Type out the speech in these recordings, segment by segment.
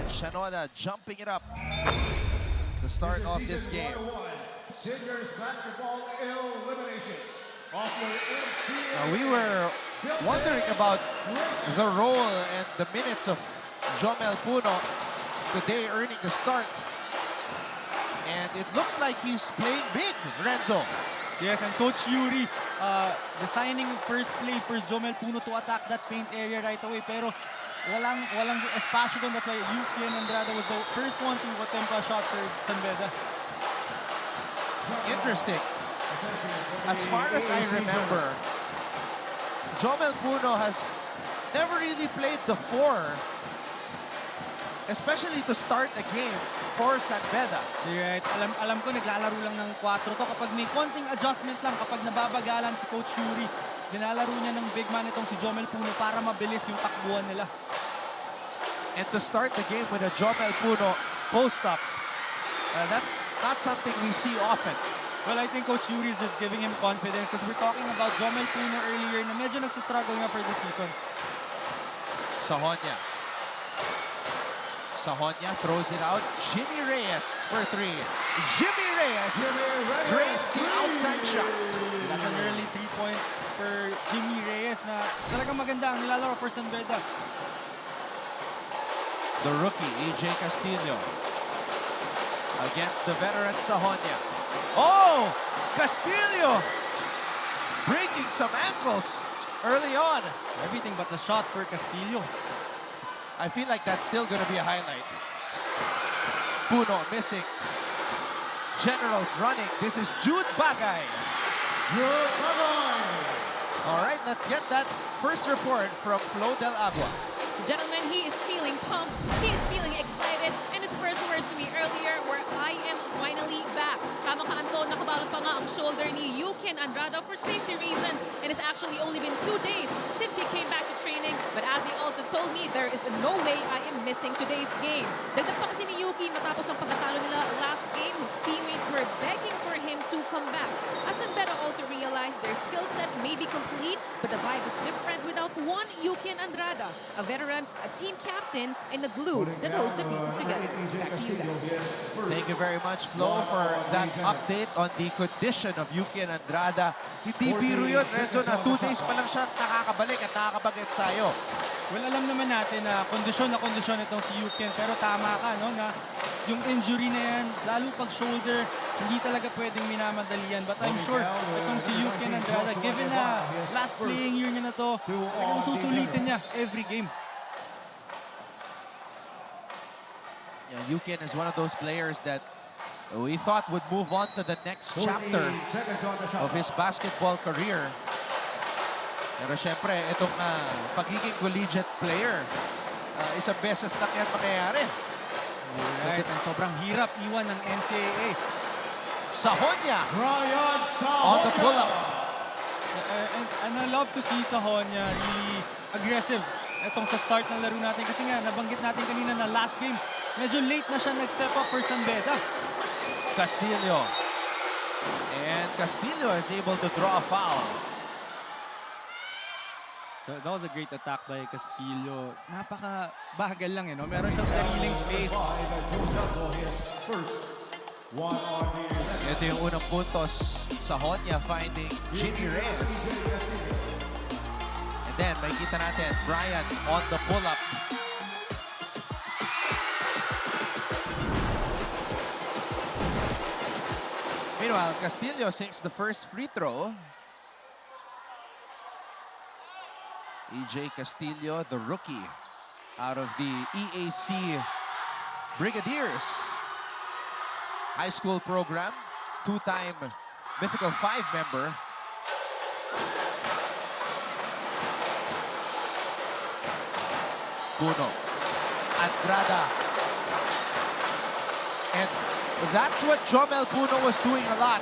Shanoda jumping it up to start off this game. Seniors basketball eliminations. We were wondering about the role and the minutes of Jomel Puno today, earning the start. And it looks like he's playing big, Renzo. Yes, and Coach Yuri designing first play for Jomel Puno to attack that paint area right away. Pero walang espasyo doon. That's why UPN Andrada was the first one to attempt a shot for San Beda. Interesting. As far as I remember, Jomel Puno has never really played the 4, especially to start a game for San Beda. Right. Alam ko naglalaro lang ng 4 to. Kapag may konting adjustment lang, kapag nababagalan si Coach Yuri, dinalaro niya ng big man itong si Jomel Puno para mabilis yung takbuhan nila. And to start the game with a Jomel Puno post-up, that's not something we see often. Well, I think Coach Yuri is just giving him confidence because we're talking about Jomel Puno earlier na medyo nagsistruggle nga for this season. Sahonia throws it out. Jimmy Reyes for 3. Jimmy Reyes drains the outside shot. That's an early 3-point for Jimmy Reyes na talagang maganda ang nilalaro for San Beda. The rookie, EJ Castillo, against the veteran Sahonia. Oh! Castillo breaking some ankles early on. Everything but the shot for Castillo. I feel like that's still going to be a highlight. Puno missing. Generals running. This is Jude Bagay. Jude Bagay. All right, let's get that first report from Flo Del Agua. Gentlemen, he is feeling pumped, he is feeling excited, and his first words to me earlier were, I am finally back. Tama ka, Anton, nakabalot pa nga ang shoulder ni Yukin Andrada for safety reasons. It has actually only been 2 days since he came back to training, but as he also told me, there is no way I am missing today's game. Dagdag pa kasi ni Yuki matapos ang pagkatalo nila last game, his teammates were begging for him to come back. As San Beda also realized their skill set may be complete, but the vibe is different without one Yukin Andrada, a veteran, a team captain, and a glue that holds the pieces together. Back to you guys. Thank you very much, Flo, for that update on the condition of Yukin Andrada. Hindi biro yun, Renzo, na 2 days pa lang siya nakakabalik at nakakapag-ensayo. Well, alam naman natin na kondisyon itong si Yukin. Pero tama ka, no, na yung injury na yan, lalo pag shoulder, hindi talaga pwedeng minamadalian. But I'm sure itong si Yukin Andrada, given na last playing year niya na to, talagang susulitin niya every game. Yeah, Yukin is one of those players that we thought would move on to the next chapter of his basketball career. Pero syempre, itong pagiging collegiate player, isang beses lang yan mangyayari. Right, and sobrang hirap iwan ng NCAA. Sahonia on the pull-up. And I love to see Sahonia really aggressive itong sa start ng laro natin. Kasi nga, nabanggit natin kanina na last game, medyo late na siya nag-step up for San Beda. Castillo. And Castillo is able to draw a foul. That was a great attack by Castillo. Napaka-bagal lang, no? Meron siyang sariling pace. Ito yung unang puntos. Sahonia finding Jimmy Reyes. And then, makikita natin, Brian on the pull-up. Meanwhile, Castillo sinks the first free throw. EJ Castillo, the rookie out of the EAC Brigadiers high school program, 2-time Mythical 5 member. Puno, Andrada. And that's what Jomel Puno was doing a lot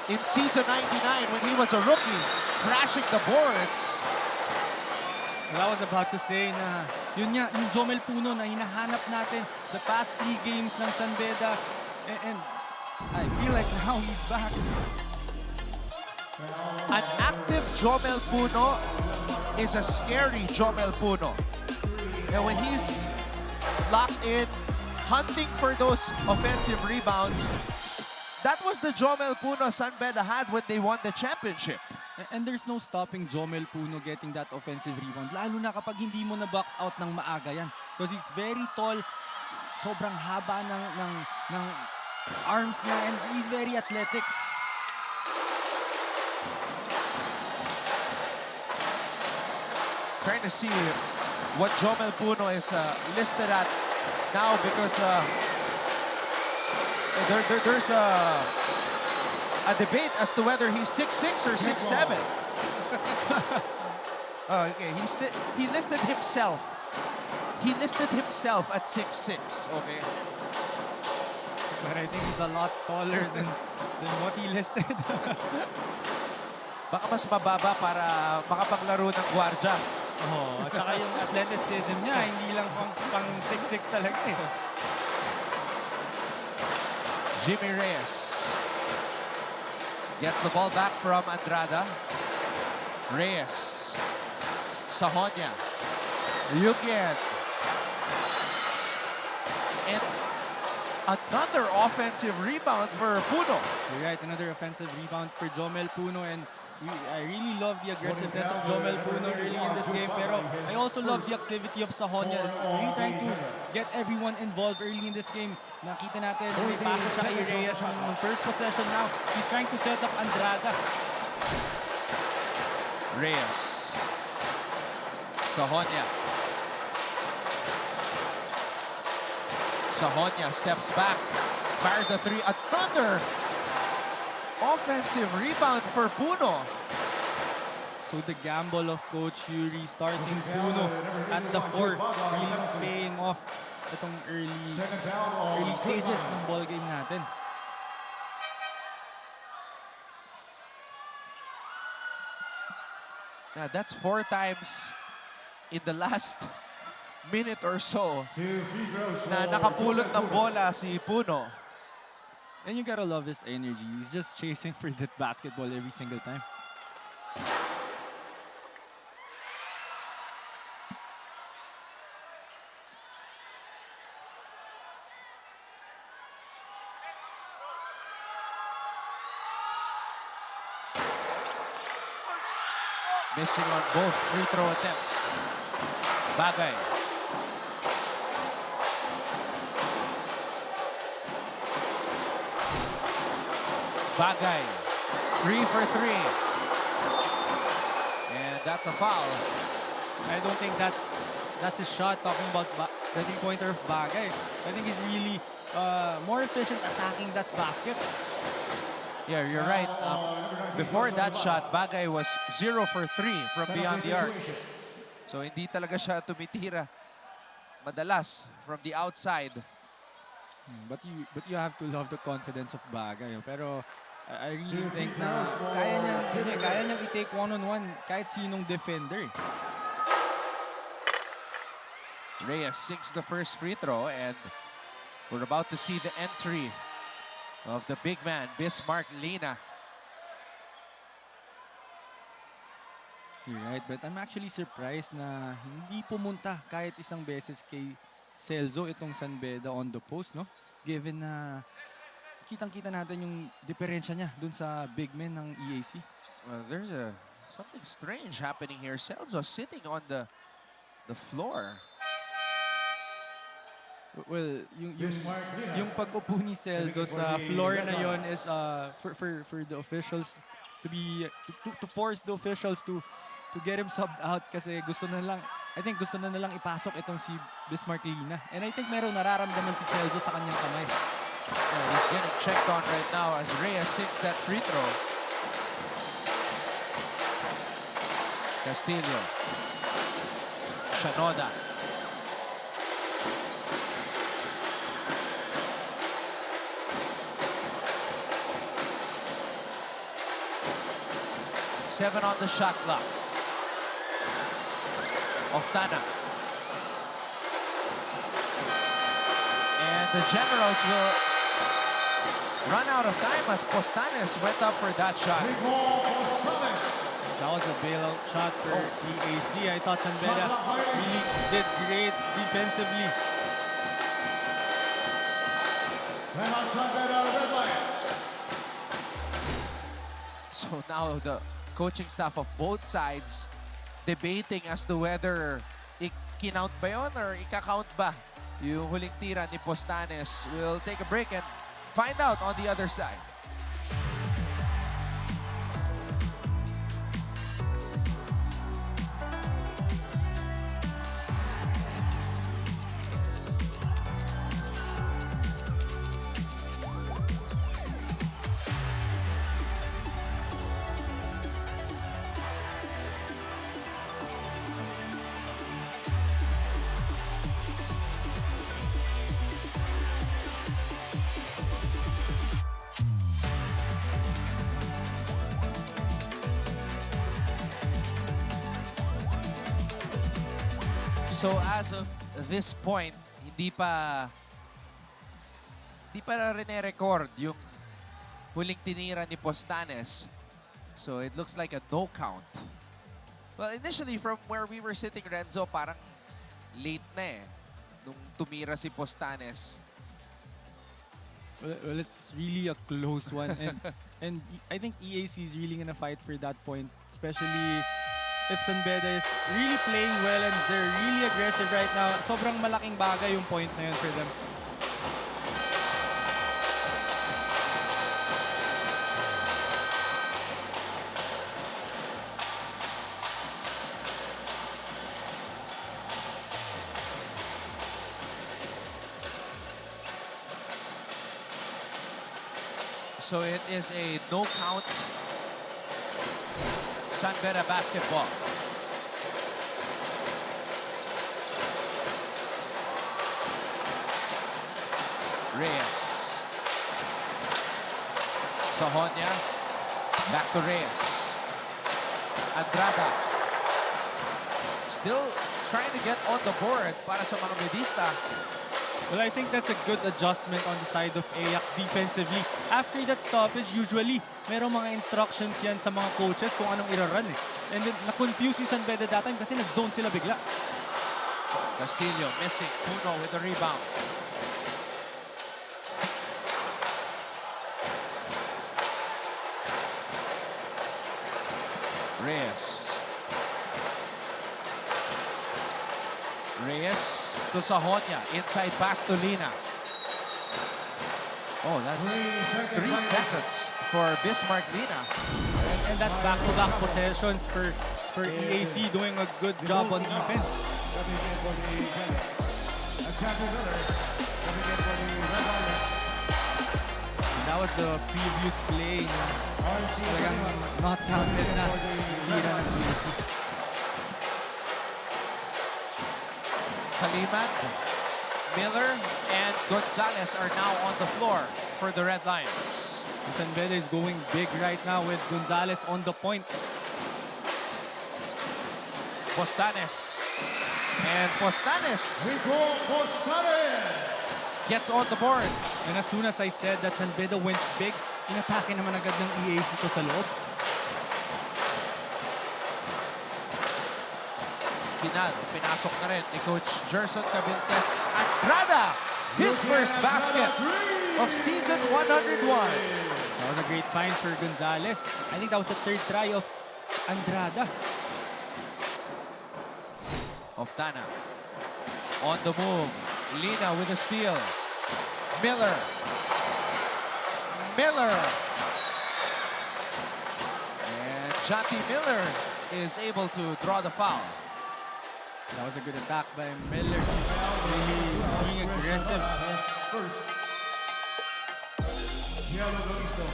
in season 99 when he was a rookie, crashing the boards. Well, I was about to say na yun nga, yung Jomel Puno na hinahanap natin the past 3 games ng San Beda. And I feel like now he's back. An active Jomel Puno is a scary Jomel Puno. And when he's locked in, hunting for those offensive rebounds. That was the Jomel Puno San Beda had when they won the championship. And there's no stopping Jomel Puno getting that offensive rebound. Lalo na kapag hindi mo na box out ng maaga yan. Because he's very tall, sobrang haba ng arms niya, and he's very athletic. Trying to see what Jomel Puno is listed at now, because there's a debate as to whether he's 6'6" or 6'7". Oh, okay, he listed himself. He listed himself at 6'6". Okay. But I think he's a lot taller than what he listed. Baka mas mababa para makapaglaro ng gwardiya. Oh, at saka yung athleticism niya, hindi lang pang 6'6" talaga eh. Jimmy Reyes gets the ball back from Andrada. Reyes. Sahonia. Yukian. And another offensive rebound for Puno. You're right, another offensive rebound for Jomel Puno, and I really love the aggressiveness of Jomel Puno early in this game, pero I also love the activity of Sahonia. Really trying to get everyone involved early in this game. Nakita natin, may passes siya kay Reyes ng first possession now. He's trying to set up Andrada. Reyes. Sahonia. Sahonia steps back, fires a three. Another offensive rebound for Puno. So the gamble of Coach Yuri starting Puno at the 4 really paying off itong early stages ng ball game natin. Yeah, that's 4 times in the last minute or so na nakapulot ng bola si Puno. And you gotta love his energy. He's just chasing for that basketball every single time. Missing on both free throw attempts. Bagay. Bagay. 3 for 3. And that's a foul. I don't think that's a shot talking about the three-pointer of Bagay. I think he's really more efficient attacking that basket. Yeah, you're right. Before that shot, Bagay was 0 for 3 from beyond the arc. So hindi talaga siya tumitira madalas from the outside. But you have to love the confidence of Bagay. Pero I really think na kaya niyang i-take one-on-one kahit sinong defender. Reyes sinks the first free throw, and we're about to see the entry of the big man, Bismarck Lina. You're right, but I'm actually surprised na hindi pumunta kahit isang beses kay Celso itong San Beda on the post, no? Given na kitang-kita natin yung diferensya niya dun sa big men ng EAC. There's something strange happening here. Celso sitting on the floor. Well, yung pag-upo ni Celso sa floor na yon is for the officials to force the officials to get him subbed out kasi I think gusto na lang ipasok itong si Bismarck Lina. And I think meron nararamdaman si Celso sa kanyang kamay. Yeah, he's getting checked on right now as Reyes sinks that free throw. Castillo. Shanoda. Seven on the shot clock. Oftana. And the Generals will run out of time as Postanes went up for that shot. That was a bailout shot for EAC. I thought San Beda really did great defensively. Timeout, San Beda Red Lions. So now the coaching staff of both sides debating as to whether i-count ba yun or ika-count ba yung huling tira ni Postanes. We'll take a break and find out on the other side. So as of this point, hindi pa rine-record yung huling tinira ni Postanes. So it looks like a no count. Well, initially from where we were sitting, Renzo, parang late na eh nung tumira si Postanes. Well, it's really a close one. And I think EAC is really gonna fight for that point, especially if San Beda is really playing well and they're really aggressive right now. Sobrang malaking bagay yung point na yun for them. So it is a no count San Beda basketball. Reyes. Sahonia. Back to Reyes. Andrada. Still trying to get on the board para sa mga medista. Well, I think that's a good adjustment on the side of EAC defensively. After that stoppage, usually, merong mga instructions yan sa mga coaches kung anong irarun eh. And then, na-confuse yung San Beda that time kasi nag-zone sila bigla. Castillo missing. Puno with the rebound. Reyes. Reyes to Sahonia. Inside pass to Lina. Oh, that's 3 seconds for Bismarck Lina. And that's back-to-back possessions for EAC doing a good job on defense. Coming in for the Generals. Jackie Miller coming in for the Red Lions. And that was the previous play na talagang not counted na tira ng EAC. Kaliman, Miller, and Gonzalez are now on the floor for the Red Lions. And San Beda is going big right now with Gonzalez on the point. Postanes. And Postanes Rico Postanes. gets on the board. And as soon as I said that San Beda went big, inatake naman agad ng EAC to sa loob. Pinasok na rin ni Coach Gerson Cabiltes. Andrada, his first basket of season 101. That was a great find for Gonzalez. I think that was the third try of Andrada. Oftana on the move. Lina with a steal. Miller. And Jonty Miller is able to draw the foul. That was a good attack by Miller. Really being aggressive. First, Gianlo Galisto.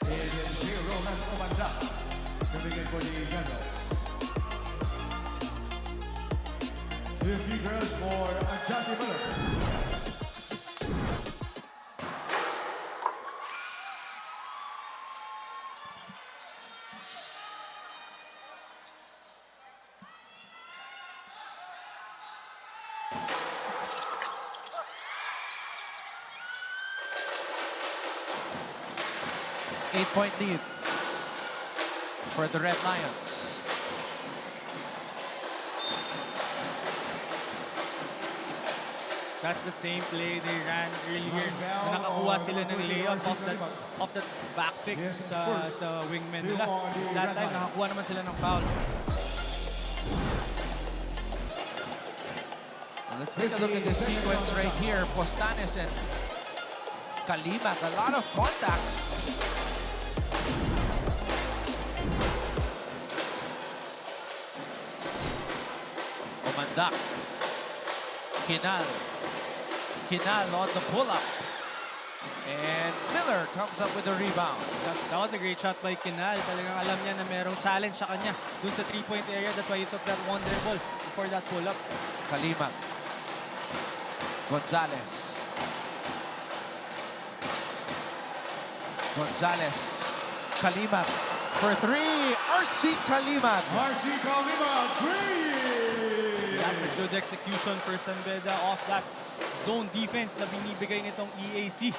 And Roman Omanda coming in for the Generals. 50 girls for Jackie Miller. Eight-point lead for the Red Lions. That's the same play they ran earlier. Na nakakuha sila ng layup off that back pick sa wingman nila. That time, nakakuha naman sila ng foul. Let's take a look at this sequence right here. Postanes and Kalimag, a lot of contact. Omandak. Kinal on the pull-up. And Miller comes up with the rebound. That was a great shot by Kinal. Talagang alam niya na merong challenge sa kanya dun sa three-point area. That's why he took that one dribble before that pull-up. Kalimag. Gonzalez. Kalimag for three. RC Kalimag. Three! That's a good execution for San Beda off that zone defense na binibigay nitong EAC.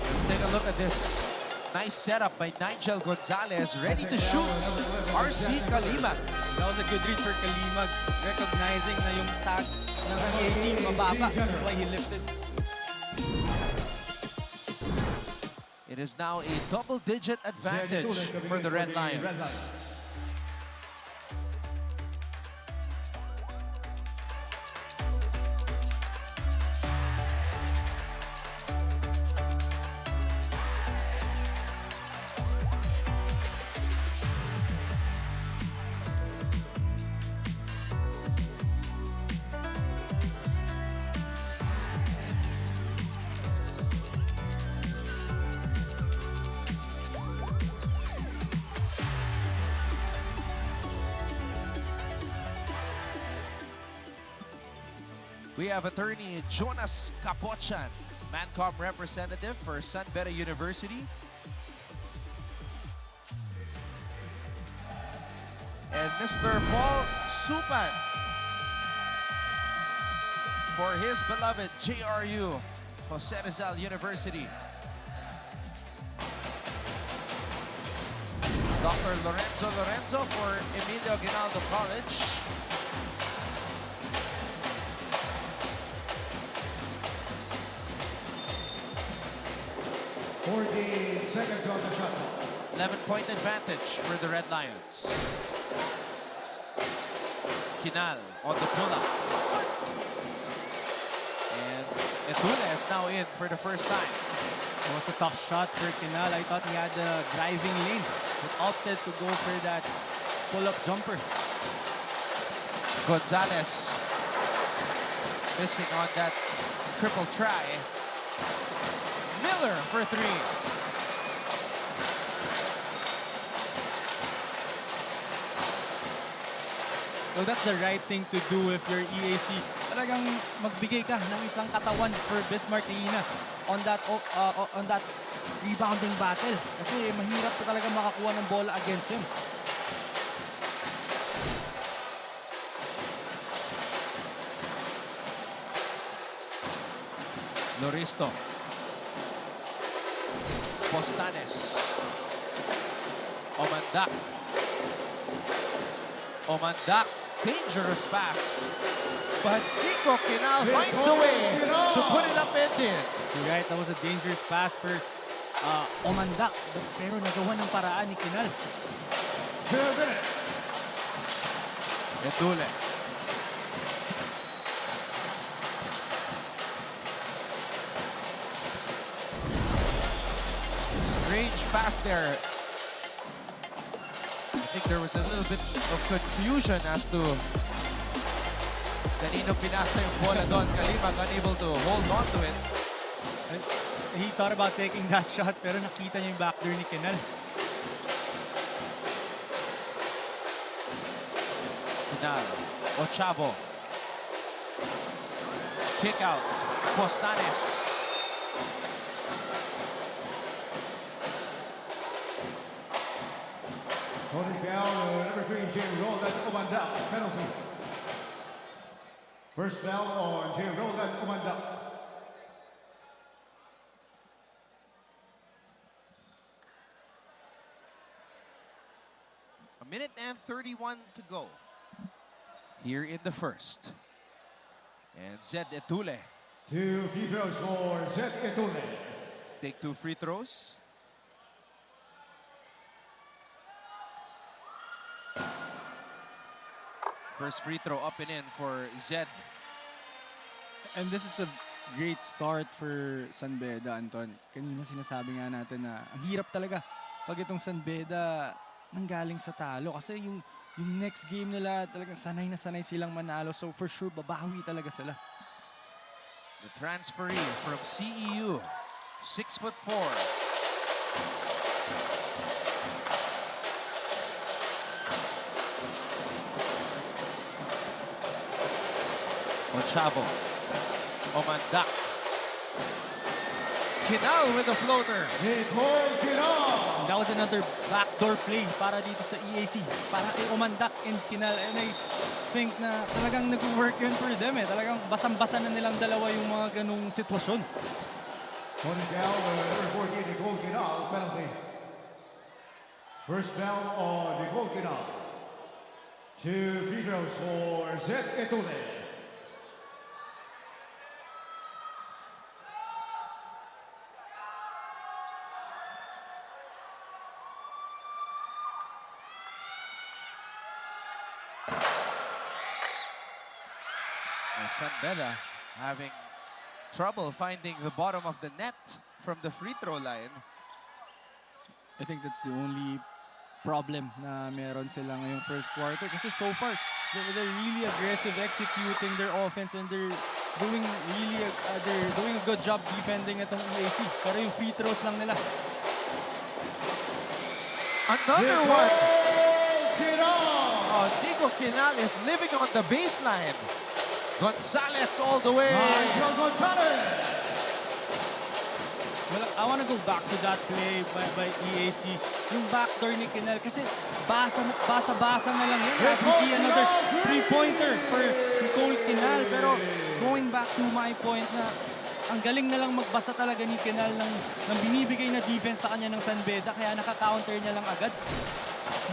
Let's take a look at this. Nice setup by Nigel Gonzalez, ready to shoot. RC Kalimag. That was a good read for Kalimag, recognizing na yung tag ng EAC mababa. That's why he lifted. It is now a double-digit advantage for the Red Lions. We have attorney Jonas Capochan, Mancom representative for San Beda University. And Mr. Paul Supan for his beloved JRU, Jose Rizal University. Dr. Lorenzo for Emilio Aguinaldo College. 14 seconds on the shot. 11-point advantage for the Red Lions. Kinal on the pull-up. And Etule is now in for the first time. It was a tough shot for Kinal. I thought he had the driving lane, but opted to go for that pull-up jumper. Gonzalez missing on that triple try. Miller for three. So that's the right thing to do if you're EAC. Talagang magbigay ka ng isang katawan for Bismarck Lina on that rebounding battle. Kasi mahirap pa talaga makakuha ng bola against him. Loristo. Postanes. Omandak. Dangerous pass. But Nico Kinal finds a way to put it up and in. You're right, that was a dangerous pass for Omandak. Pero nagawa ng paraan ni Kinal. 2 minutes. Etule. Strange pass there. I think there was a little bit of confusion as to kanino pinasa yung bola doon. Kalimag unable to hold on to it. He thought about taking that shot pero nakita niya yung backdoor ni Kinal. Kinal. Ochavo. Kick out. Postanes. Holding foul, number 3, Jay Roland Omandak, penalty. First foul on Jay Roland Omandak. minute and 31 to go here in the first. And Zed Etule 2 free throws for Zed Etule. take 2 free throws. First free throw up and in for Zed. And this is a great start for San Beda, Anton. Kanina sinasabi nga natin na ang hirap talaga pag itong San Beda nanggaling sa talo. Kasi yung next game nila talagang sanay na sanay silang manalo. So for sure, babawi talaga sila. The transferee from CEU, 6'4". Ochavo, Omandak. Kinal with the floater. Nicole Kinal. That was another backdoor play para dito sa EAC. Para kay Omandak and Kinal. And I think na talagang nag-work yun for them eh. Talagang basang-basa na nilang dalawa yung mga ganung sitwasyon. Holding down number 14, Nicole Kinal, penalty. First down on Nicole Kinal. 2 free throws for Zed Etule. San Beda having trouble finding the bottom of the net from the free throw line. I think that's the only problem na meron sila ngayong first quarter. Kasi so far, they're really aggressive executing their offense and they're doing a good job defending itong EAC. Pero yung free throws lang nila. Another one! Kinal. Oh, Nico Kinal is living on the baseline. Gonzalez all the way. Nigel Gonzalez. Well, I want to go back to that play by EAC. Yung backdoor ni Kinal kasi basa na lang yun. As we see another three-pointer for Nicole Kinal. Pero going back to my point na ang galing na lang magbasa talaga ni Kinal ng binibigay na defense sa kanya ng San Beda. Kaya naka-counter niya lang agad.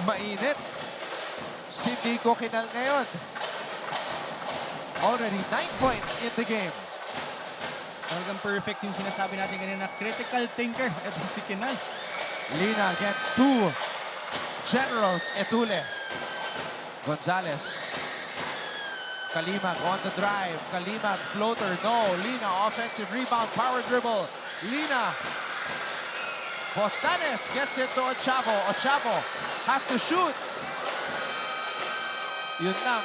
Mainit. Si Nico Kinal ngayon. Already 9 points in the game. Talagang perfect yung sinasabi natin kanina. Critical thinker. Ito si Kinal. Lina gets 2. Generals, Etule. Gonzalez. Kalimag on the drive. Kalimag floater. No. Lina offensive rebound. Power dribble. Lina. Bostanes gets it to Ochavo. Ochavo has to shoot. Yun lang.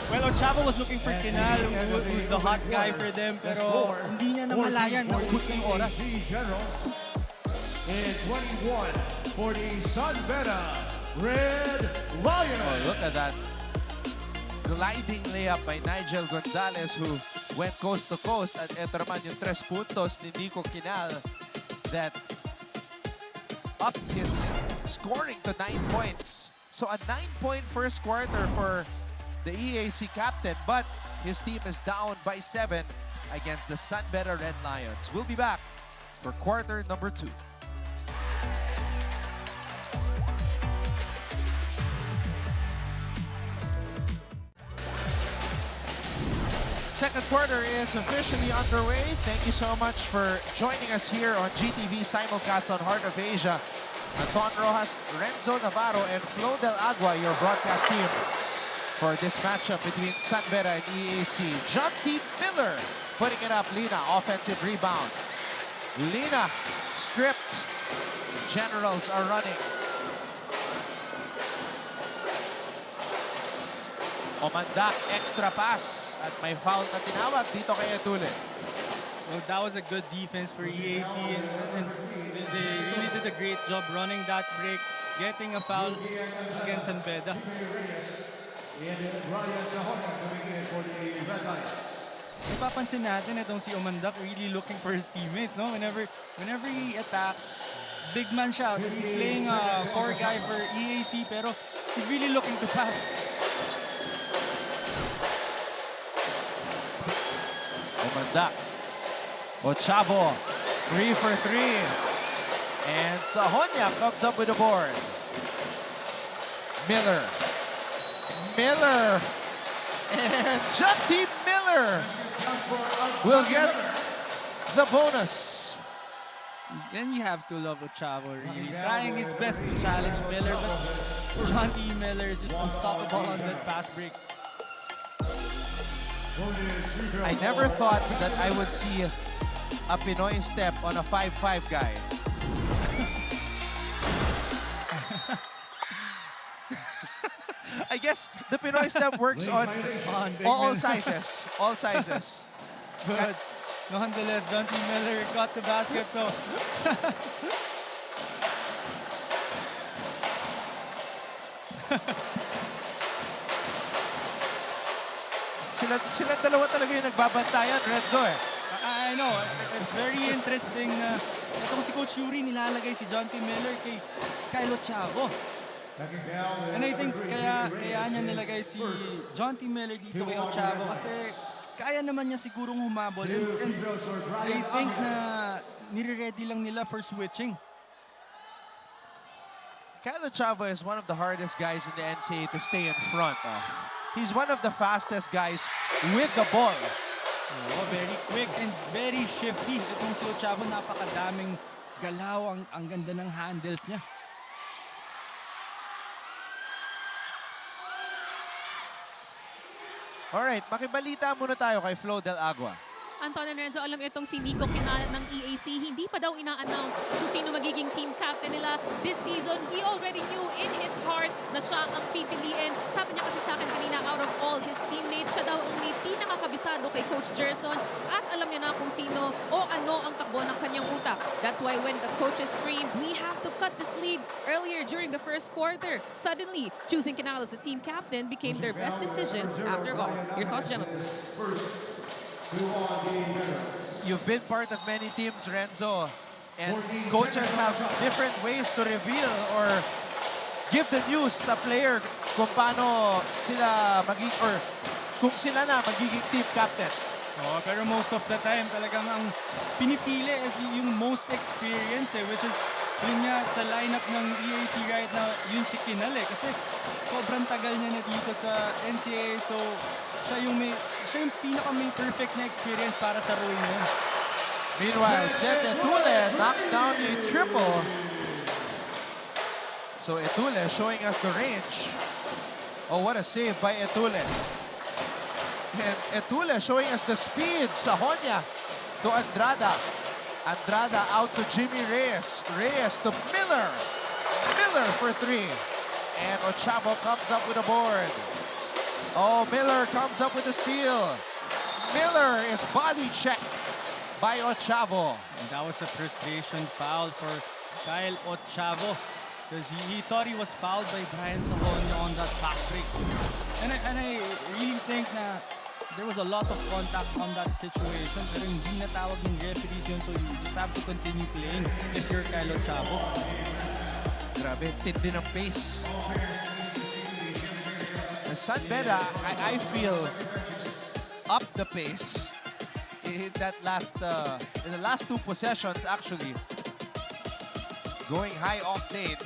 Well, Ochavo was looking for Kinal, who's the hot guy for them, pero hindi niya namalayan, naubos na yung oras. EAC Generals in 21 for the San Beda Red Lions. Oh, look at that. Gliding layup by Nigel Gonzalez who went coast to coast. At eto naman yung 3 puntos ni Nico Kinal that upped his scoring to 9 points. So a 9-point first quarter for the EAC captain, but his team is down by 7 against the San Beda Red Lions. We'll be back for quarter number 2. Second quarter is officially underway. Thank you so much for joining us here on GTV simulcast on Heart of Asia. Anton Rojas, Renzo Navarro, and Flo Del Agua, your broadcast team for this matchup between San Beda and EAC. John T. Miller putting it up. Lina, offensive rebound. Lina stripped. Generals are running. Omandak, extra pass. At may foul na tinawag dito kay Etule. Well, that was a good defense for EAC, and they really did a great job running that break, getting a foul against San Beda. Napapansin natin itong si Omandak really looking for his teammates, no? Whenever he attacks, big man siya. He's playing a 4 guy for EAC, pero he's really looking to pass. Omandak. Ochavo, 3 for 3. And Sahonia comes up with a board. Miller. Miller. And Jonty Miller will get the bonus. Then you have to love Ochavo, really. Trying his best to challenge Miller, but Jonty Miller is just unstoppable on that fast break. I never thought that I would see a Pinoy step on a 5'5" guy. I guess the Pinoy step works on all sizes. All sizes. But nonetheless, Jonty Miller got the basket, so Sila dalawa talaga yung nagbabantayan, Renzo eh. I know, it's very interesting na itong si Coach Yuri nilalagay si Jonty Miller kay Kyle Ochavo. And I think kaya niya nilagay si Jonty Miller dito kay Ochavo kasi kaya naman niya sigurong humabol. And I think na nire-ready lang nila for switching. Kyle Ochavo is one of the hardest guys in the NCAA to stay in front of. He's one of the fastest guys with the ball. Oh, very quick and very shifty. Itong si Ochavo, napakadaming galaw. Ang ganda ng handles niya. Alright, makibalita muna tayo kay Flo Del Agua. Anton and Renzo, alam itong si Nico Quinala ng EAC, hindi pa daw ina-announce kung sino magiging team captain nila this season. He already knew in his heart na siya ang pipiliin. Sabi niya kasi sa akin kanina, out of all his teammates, siya daw ang may pinakakabisado kay Coach Gerson at alam niya na kung sino o ano ang takbo ng kanyang utak. That's why when the coaches screamed, we have to cut this lead earlier during the first quarter. Suddenly, choosing Quinala as the team captain became their best decision after all. Your thoughts, gentlemen? You've been part of many teams, Renzo, and coaches have different ways to reveal or give the news sa player kung paano sila or kung sila na magiging team captain. Oh, pero most of the time, talagang ang pinipili is yung most experienced, which is yun nga sa lineup ng EAC right now, yun si Kinal kasi sobrang tagal niya na dito sa NCAA, so siya yung pinaka may perfect na experience para sa role niya. Meanwhile, Jet Etule knocks down a triple. So Etule showing us the range. Oh, what a save by Etule. And Etule showing us the speed. Sahonia to Andrada. Andrada out to Jimmy Reyes. Reyes to Miller. Miller for three. And Ochavo comes up with a board. Oh, Miller comes up with a steal. Miller is body checked by Ochavo. And that was a frustration foul for Kyle Ochavo because he thought he was fouled by Brian Sahonia on that fast break. And I really think na there was a lot of contact on that situation pero hindi natawag ng referees yun, so you just have to continue playing if you're Kyle Ochavo. Grabe, tindi ng pace. San Beda, I feel, up the pace in that in the last two possessions actually. Going high octane.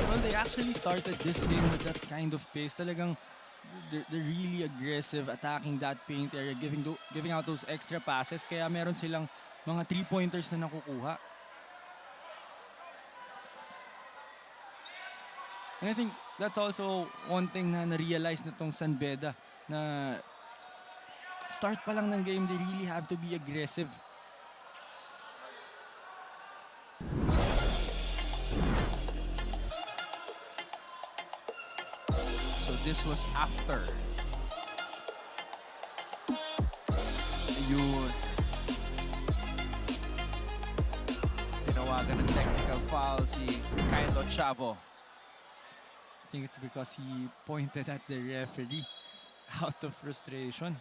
Well, they actually started this game with that kind of pace. Talagang they're really aggressive, attacking that paint area, giving out those extra passes. Kaya meron silang mga 3-pointers na nakukuha. And I think that's also one thing na na-realize na tong San Beda na start pa lang ng game, they really have to be aggressive. So this was after. Yun. Tinawagan ng technical foul si Kyle Ochavo. I think it's because he pointed at the referee out of frustration.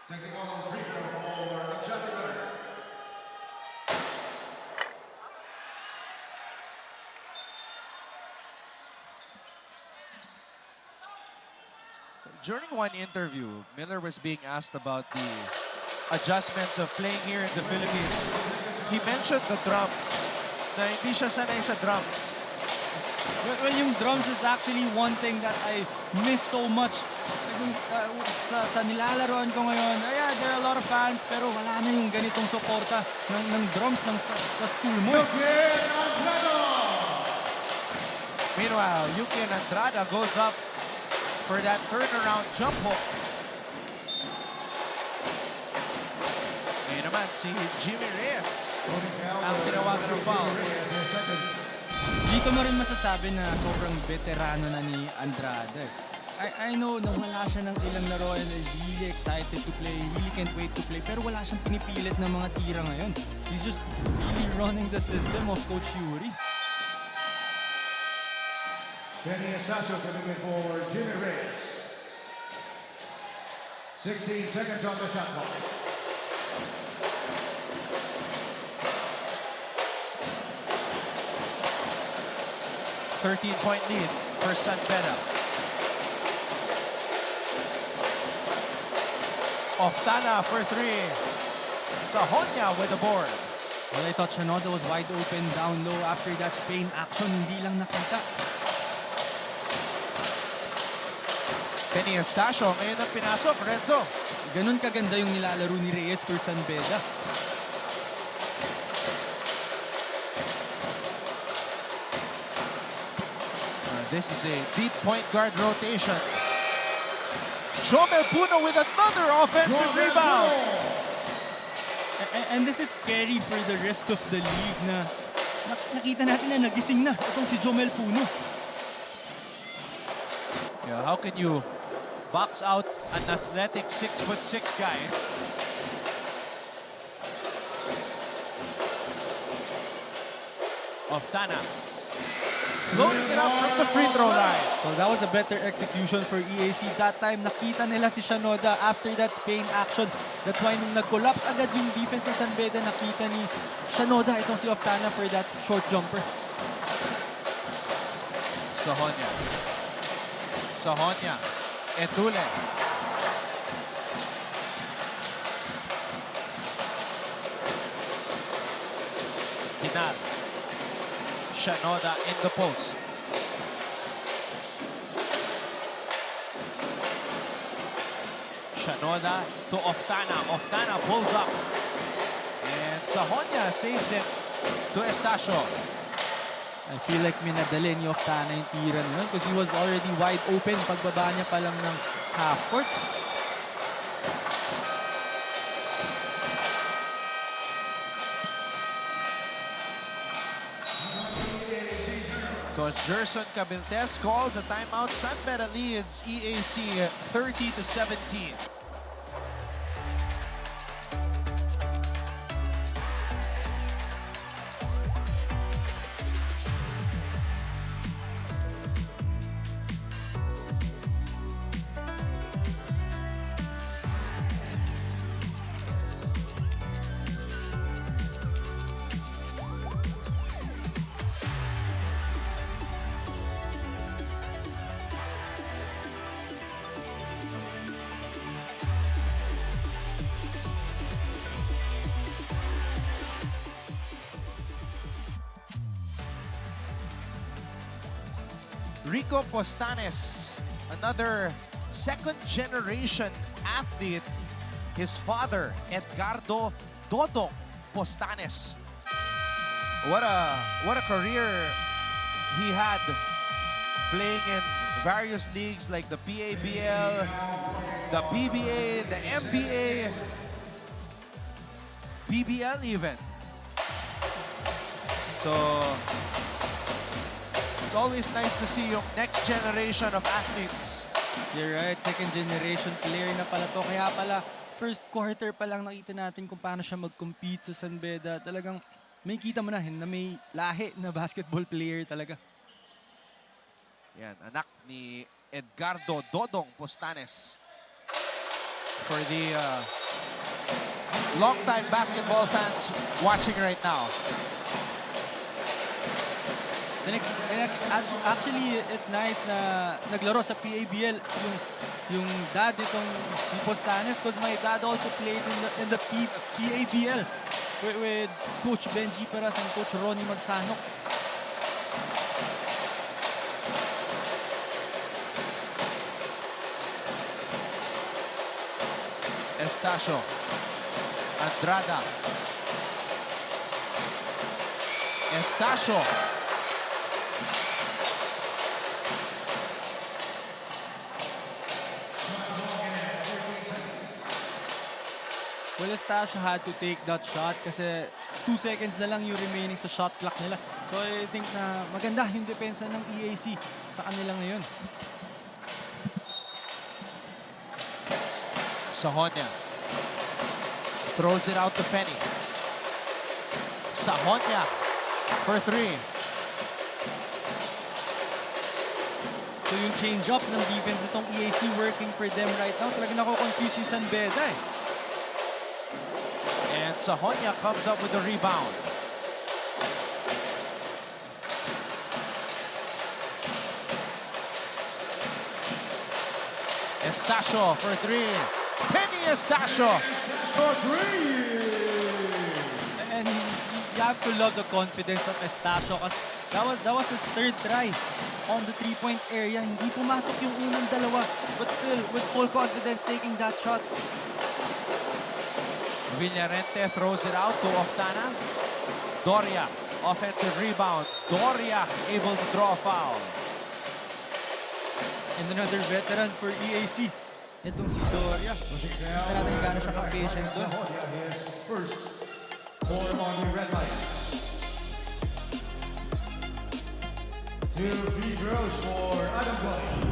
Taking ball on free throw for Johnny Miller. During one interview, Miller was being asked about the adjustments of playing here in the Philippines. He mentioned the drums, na hindi siya sanay sa drums. Well, yung drums is actually one thing that I miss so much. Sa nilalaroan ko ngayon, yeah, there are a lot of fans, pero wala na yung ganitong suporta ng drums sa school mo. Meanwhile, Yukin Andrada goes up for that turnaround jump hook. Ngayon naman si Jimmy Reyes ang tinawagan ng foul. Dito mo rin masasabi na sobrang veterano na ni Andrade. I know na wala siya ng ilang laro and is really excited to play, really can't wait to play, pero wala siyang pinipilit na mga tira ngayon. He's just really running the system of Coach Yuri. Kenny Estacio coming in for Jimmy Reyes. 16 seconds on the shot clock. A 13-point lead for San Beda. Oftana for three. Sahonya with the board. Well, I thought Shanoda was wide open down low after that Spain action, hindi lang nakita. Kenny Estacio ngayon ang pinasok, Renzo. Ganun kaganda yung nilalaro ni Reyes for San Beda. This is a deep point guard rotation. Jomel Puno with another offensive rebound. And this is scary for the rest of the league na nakita natin na nagising na itong si Jomel Puno. Yeah, how can you box out an athletic 6'6" guy? Oftana. Loading it up from the free throw line. So that was a better execution for EAC. That time, nakita nila si Shanoda after that Spain action. That's why nung nag-collapse agad yung defense ng San Beda, nakita ni Shanoda itong si Oftana for that short jumper. Sahonya. Sahonya. Etule. Hinal. Shanoda in the post. Shanoda to Oftana. Oftana pulls up. And Sahonya saves it to Estacio. I feel like minadali ni Oftana yung tira niya because he was already wide open pagbaba niya pa lang ng half court. Coach Gerson Cabiltes calls a timeout. San Beda leads EAC 30-17. Rico Postanes, another second-generation athlete. His father, Edgardo Dodong Postanes. What a career he had playing in various leagues like the PABL, the PBA, the MBA, PBL even. So it's always nice to see yung next generation of athletes. You're right, second generation player na pala to. Kaya pala, first quarter pa lang nakita natin kung paano siya mag-compete sa San Beda. Talagang may kita mo na may lahi na basketball player talaga. Yan, anak ni Edgardo Dodong Postanes for the Long-time basketball fans watching right now. Actually, it's nice na naglaro sa PABL yung dad itong Postanes because my dad also played in the PABL with Coach Benji Peras and Coach Ronnie Magsanok. Estacio. Andrada. Estacio. Well, Estacio had to take that shot kasi 2 seconds na lang yung remaining sa shot clock nila. So I think na maganda yung depensa ng EAC sa kanila ngayon. Sahonia. Throws it out to Penny. Sahonia for 3. So yung change-up ng defense itong EAC working for them right now. Talagang nako-confuse yung San Beda eh. And Sahonia comes up with the rebound. Estacio for 3. Penny Estacio. For 3. And you have to love the confidence of Estacio kasi that was his 3rd try on the 3-point area. Hindi pumasok yung unang dalawa, but still with full confidence taking that shot. Villarente throws it out to Oftana. Doria, offensive rebound. Doria able to draw a foul. E And another veteran for EAC. Itong si Doria. Kita natin gano'n siya ka-patient doon. His first for on the Red Lions. 2 free throws for Adam Gully.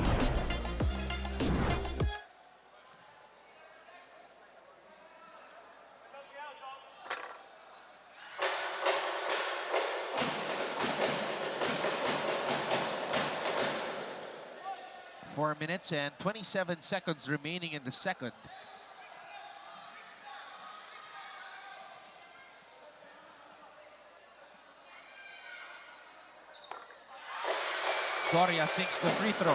Four minutes and 27 seconds remaining in the second. Doria sinks the free throw.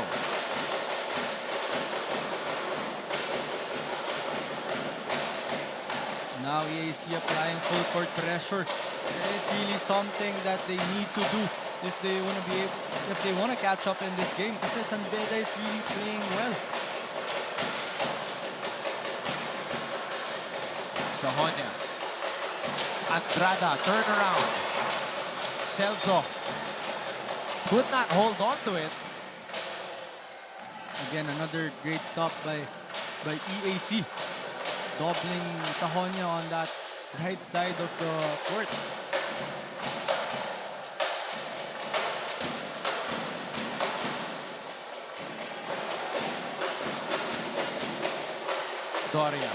Now EAC applying full court pressure. It's really something that they need to do if they want to catch up in this game. Kasi San Beda is really playing well. Sahonia. Andrada, turnaround. Celso could not hold on to it. Again, another great stop by EAC. Doubling Sahonia on that right side of the court. Doria.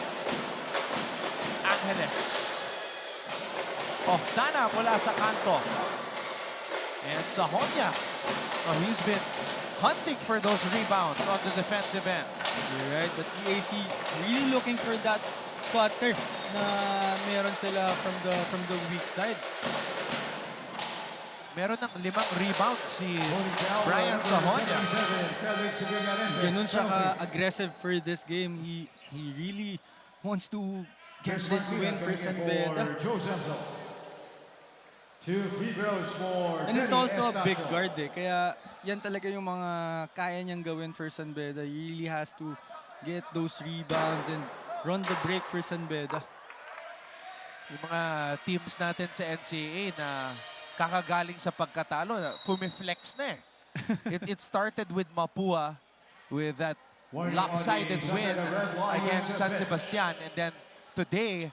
Angeles. Oftana mula sa kanto. And Sahonia. Oh, he's been hunting for those rebounds on the defensive end. You're right, but EAC really looking for that cutter na meron sila from the weak side. Meron ng 5 rebounds si Brian Sahonia. Ganun siya ka-aggressive for this game. He really wants to get this win for San Beda. 2 free throws for And it's also a big guard eh. Kaya yan talaga yung mga kaya niyang gawin for San Beda. He really has to get those rebounds and run the break for San Beda. Yung mga teams natin sa NCAA na kakagaling sa pagkatalo, fumiflex na eh. It started with Mapua with that lopsided win against San Sebastian. And then today,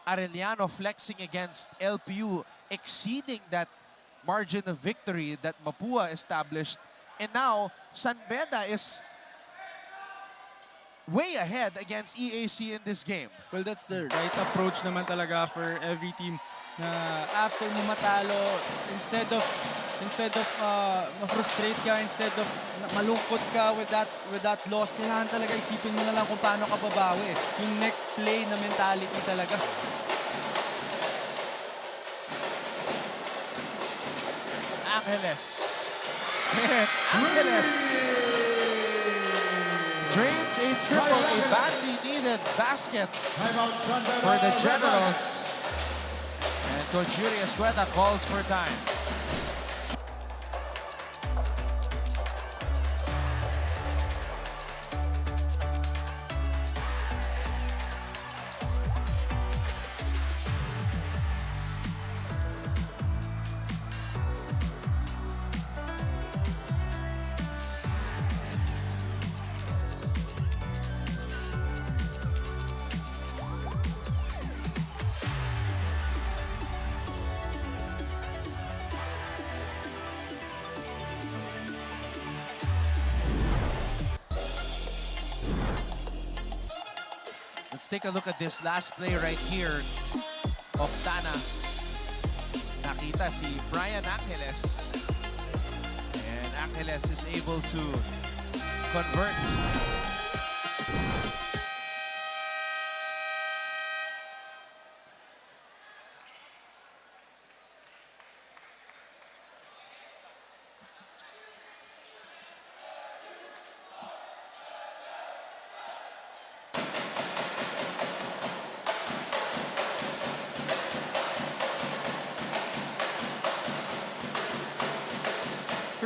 Arellano flexing against LPU, exceeding that margin of victory that Mapua established. And now, San Beda is way ahead against EAC in this game. Well, that's the right approach naman talaga for every team na after mo matalo, instead of instead of ma-frustrate ka, instead of malungkot ka with that loss, kailangan talaga isipin mo na lang kung paano ka babawi. Yung next play na mentality talaga. Angeles. And Angeles drains a triple, a badly needed basket for the Generals. And Coach Yuri Escueta calls for time. Let's take a look at this last play right here of Tana. Nakita si Brian Angeles. And Angeles is able to convert.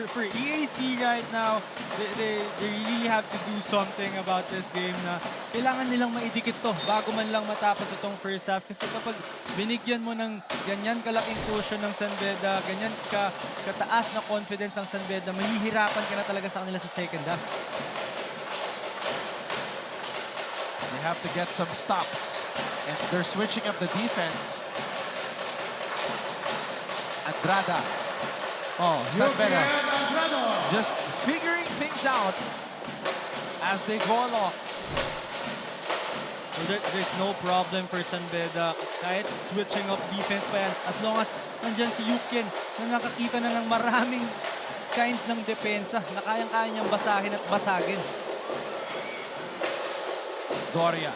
For EAC right now, they really have to do something about this game na kailangan nilang maidikit to bago man lang matapos itong first half. Kasi kapag binigyan mo ng ganyan kalaking cushion ng San Beda, ganyan kataas na confidence ng San Beda, mahihirapan ka na talaga sa kanila sa second half. They have to get some stops. And they're switching up the defense. Andrada. Oh, San Beda just figuring things out as they go along. There's no problem for San Beda kahit switching up defense pa yan. As long as nandyan si Yukin na nakakita na ng maraming kinds ng depensa na kayang-kaya niyang basahin at basagin. Doria.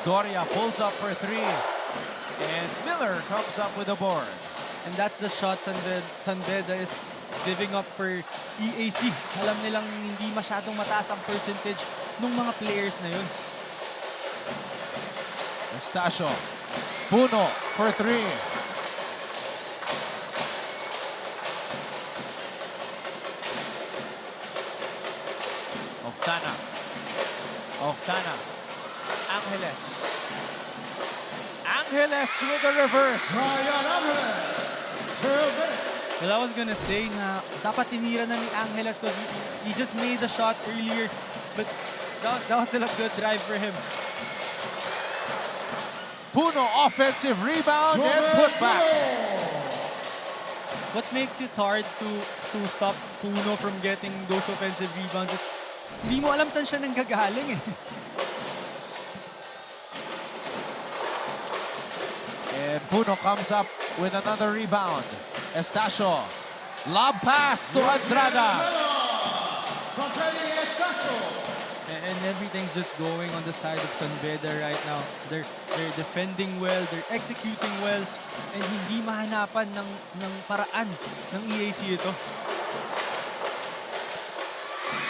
Doria pulls up for three. And Miller comes up with a board. And that's the shot San Beda is giving up for EAC. Alam nilang hindi masyadong mataas ang percentage ng mga players na yun. Estacio. Puno for three. Oftana. Angeles. Angeles with the reverse. Well, I was gonna say na dapat tinira na ni Angeles because he just made the shot earlier, but that was still a good drive for him. Puno offensive rebound and put back. What makes it hard to stop Puno from getting those offensive rebounds is hindi mo alam saan siya nanggagaling eh. And Puno comes up with another rebound. Estacio. Lob pass to Andrada. And everything's just going on the side of San Beda right now. They're defending well, they're executing well, and hindi mahanapan ng paraan ng EAC ito.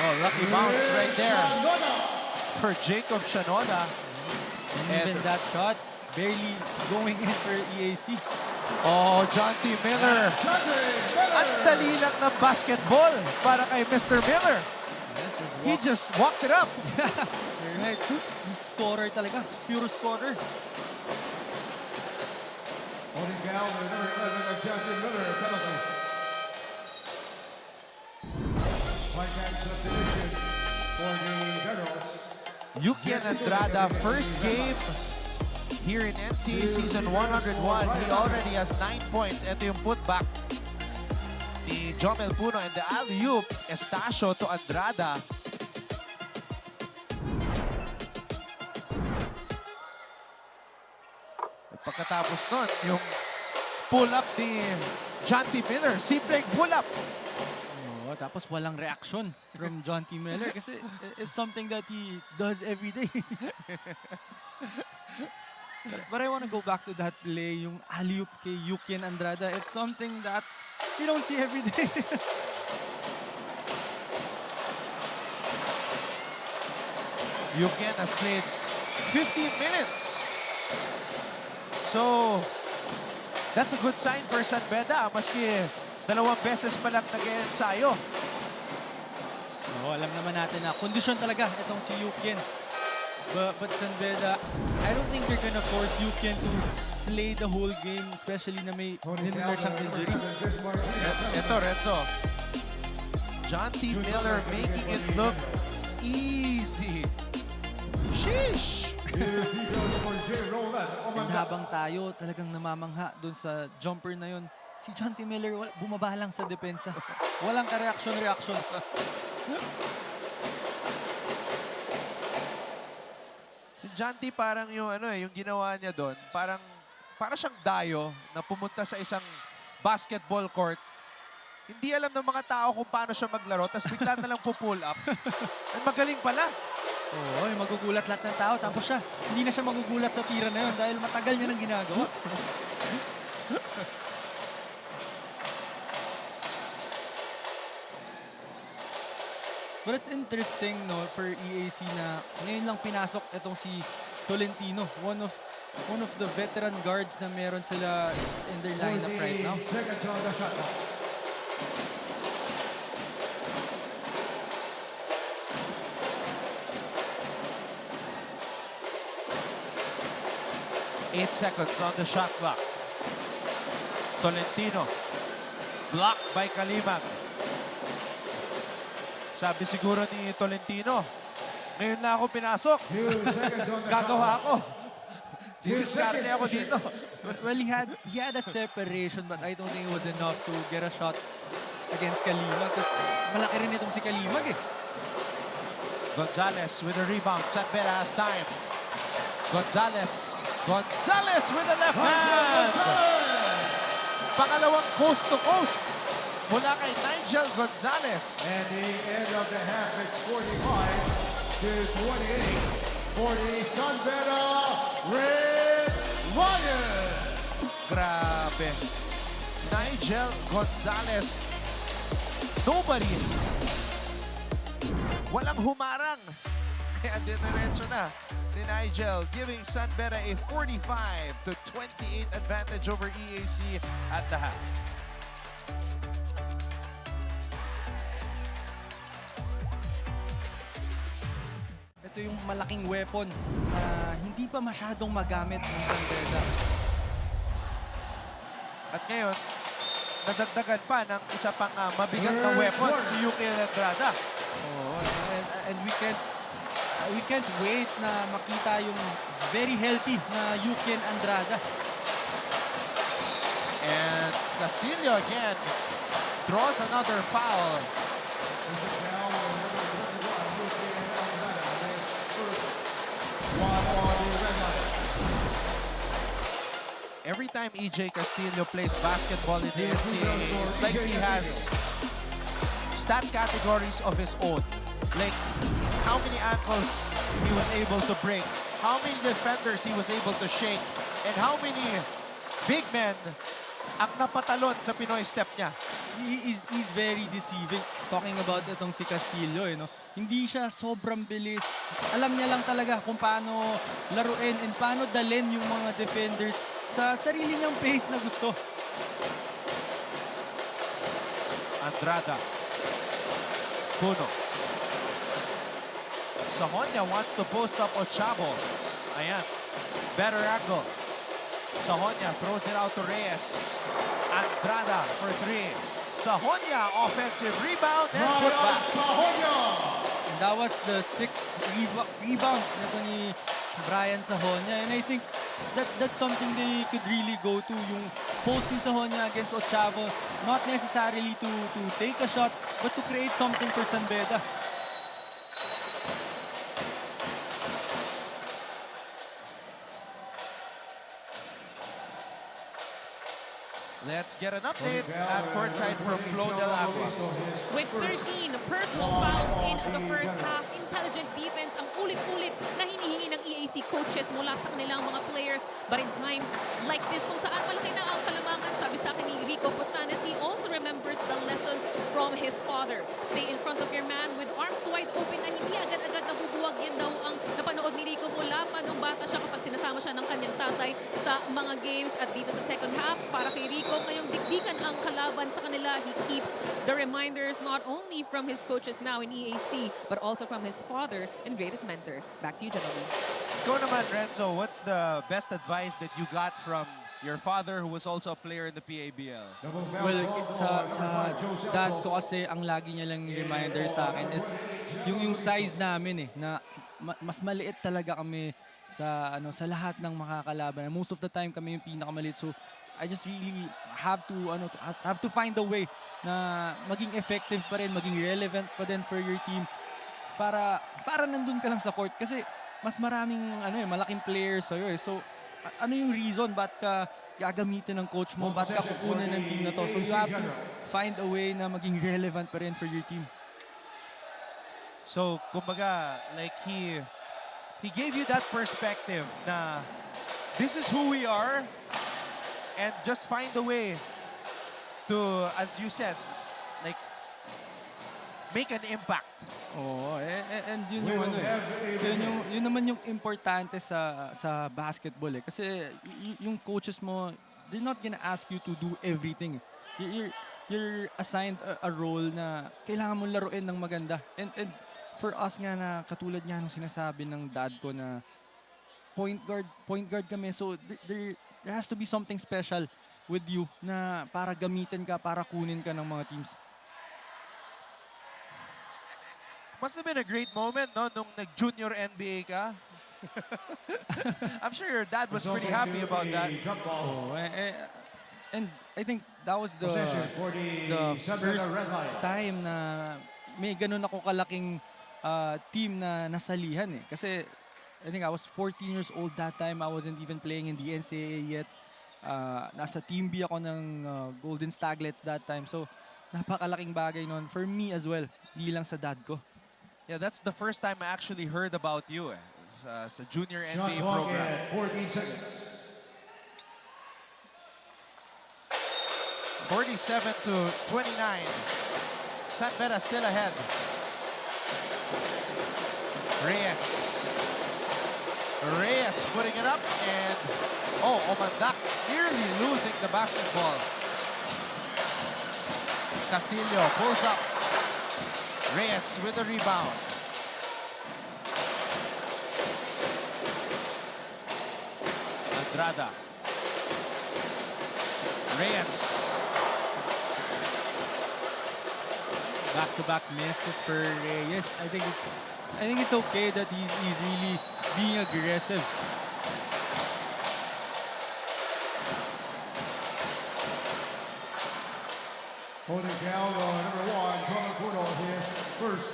Oh, lucky bounce right there for Jacob Shanoda. And even that shot, barely going in for EAC. Oh, John T. Miller. Ang dali lang ng basketball para kay Mr. Miller. He just walked it up. You're right. Scorer talaga. Pure scorer. Holding down the number 11 of Justin Miller, penalty. Point guard substitution for the Generals. Yuki Andrada, first game here in NCAA Season 101. He already has 9 points. Ito yung putback ni Jomel Puno and the alley-oop, Estacio to Andrada. Pagkatapos nun, yung pull-up ni John T. Miller. Simpleng pull-up. Oo, tapos walang reaction from John T. Miller kasi it's something that he does every day. But I want to go back to that play, yung alley-oop kay Yuki Andrada. It's something that you don't see every day. Yuki has played 15 minutes. So, that's a good sign for San Beda. Maski 2 beses pa lang nag-ensayo. Oo, alam naman natin na kondisyon talaga itong si Yukin. But San Beda, I don't think they're gonna force Yukin to play the whole game, especially na may nilinar siyang injury. Ito, Renzo. John T. Miller making it look easy. Sheesh! And habang tayo talagang namamangha dun sa jumper na yun, si John T. Miller bumaba lang sa depensa. Walang ka-reaction. Si John T. parang yung yung ginawa niya doon, para siyang dayo na pumunta sa isang basketball court. Hindi alam ng mga tao kung paano siya maglaro, tapos bigla na lang pull up. Ay, magaling pala. Oo, magugulat lahat ng tao. Tapos siya, hindi na siya magugulat sa tira na yun dahil matagal niya nang ginagawa. But it's interesting, no, for EAC na ngayon lang pinasok itong si Tolentino. One of the veteran guards na meron sila in their lineup right now. Seconds on the shot clock. Eight seconds on the shot clock. Tolentino. Blocked by Kalimag. Sabi siguro ni Tolentino, ngayon na ako pinasok. Gagawa ako. Didiskarte ako dito. Well, he had a separation, but I don't think it was enough to get a shot against Kalimag kasi malaki rin itong si Kalimag eh. Gonzalez with a rebound. San Beda has time. Gonzalez with the left hand. Pangalawang coast to coast mula kay Nigel Gonzalez. And the end of the half, it's 45-28 for the San Beda Red Lions. Grabe. Nigel Gonzalez. Nobody. Walang humarang. Kaya diniretso na ni Nigel, giving San Beda a 45-28 advantage over EAC at the half. Ito yung malaking weapon na hindi pa masyadong magamit ng San Beda. At ngayon, nadagdagan pa ng isa pang mabigat na weapon, si Yuki Andrada. Oo, and we can't wait na makita yung very healthy na Yuki Andrada. And Castillo again draws another foul. Every time EJ Castillo plays basketball in the NCAA, it's like he has stat categories of his own. Like how many ankles he was able to break, how many defenders he was able to shake, and how many big men ang napatalon sa Pinoy step niya. He's very deceiving. Talking about itong si Castillo, no? Hindi siya sobrang bilis. Alam niya lang talaga kung paano laruin and paano dalhin yung mga defenders sa sarili niyang pace na gusto. Andrada. Puno. Sahonia wants to post up Ochavo. Ayan. Better angle. Sahonia throws it out to Reyes. Andrada for three. Sahonia, offensive rebound and put back. And that was the 6th rebound nito ni Brian Sahonia. And I think that's something they could really go to. Yung post ni Sahonia against Ochavo. Not necessarily to take a shot, but to create something for San Beda. Let's get an update at courtside from Flo Del Agua. With 13 personal fouls in the first half, intelligent defense ang ulit-ulit na hinihingi ng EAC coaches mula sa kanilang mga players. But in times like this, kung saan malaki na ang kalamangan, sabi sa akin ni Rico Postanes, he also remembers the lessons from his father. Stay in front of your man with arms wide open na hindi agad-agad nabubuwag. Yan daw ang napanood ni Rico mula pa nung bata siya kapag sinasama siya ng kanyang tatay sa mga games. At dito sa second half, para kay Rico, ngayong dikdikan ang kalaban sa kanila. He keeps the reminders not only from his coaches now in EAC, but also from his father and greatest mentor. Back to you, gentlemen. Go naman, Renzo. What's the best advice that you got from your father, who was also a player in the PABL? Well, sa dad ko kasi, ang lagi niya lang reminder sa akin is yung size namin na mas maliit talaga kami sa lahat ng makakalaban. Most of the time kami yung pinakamaliit. So I just really have to find a way na maging effective pa rin, maging relevant pa din for your team para nandun ka lang sa court kasi mas maraming malaking players sa'yo eh. So ano yung reason ba't ka gagamitin ng coach mo, ba't ka kukunin ng team na to? So you have to find a way na maging relevant pa rin for your team. So, kumbaga, like he gave you that perspective na this is who we are and just find a way to, as you said, like make an impact. Oo, and yun yung yun naman yung importante sa basketball eh. Kasi yung coaches mo, they're not gonna ask you to do everything. You're assigned a role na kailangan mo laruin ng maganda. And for us nga na katulad nga nung sinasabi ng dad ko na point guard kami. So there has to be something special with you na para gamitin ka, para kunin ka ng mga teams. Must have been a great moment, no? Nung nag-junior NBA ka. I'm sure your dad was pretty happy about that. Oh, and I think that was the first time na may ganun ako kalaking team na nasalihan eh. Kasi I think I was 14 years old that time. I wasn't even playing in the NCAA yet. Nasa Team B ako ng Golden Staglets that time. So napakalaking bagay nun for me as well. Di lang sa dad ko. Yeah, that's the first time I actually heard about you sa junior NBA program. 14 seconds. 47-29. San Beda still ahead. Reyes putting it up and Omandak nearly losing the basketball. Castillo pulls up. Reyes with the rebound. Andrada. Reyes. Back-to-back misses for Reyes. I think it's okay that he's really being aggressive. Holding down on number 1, Jordan Puno, his first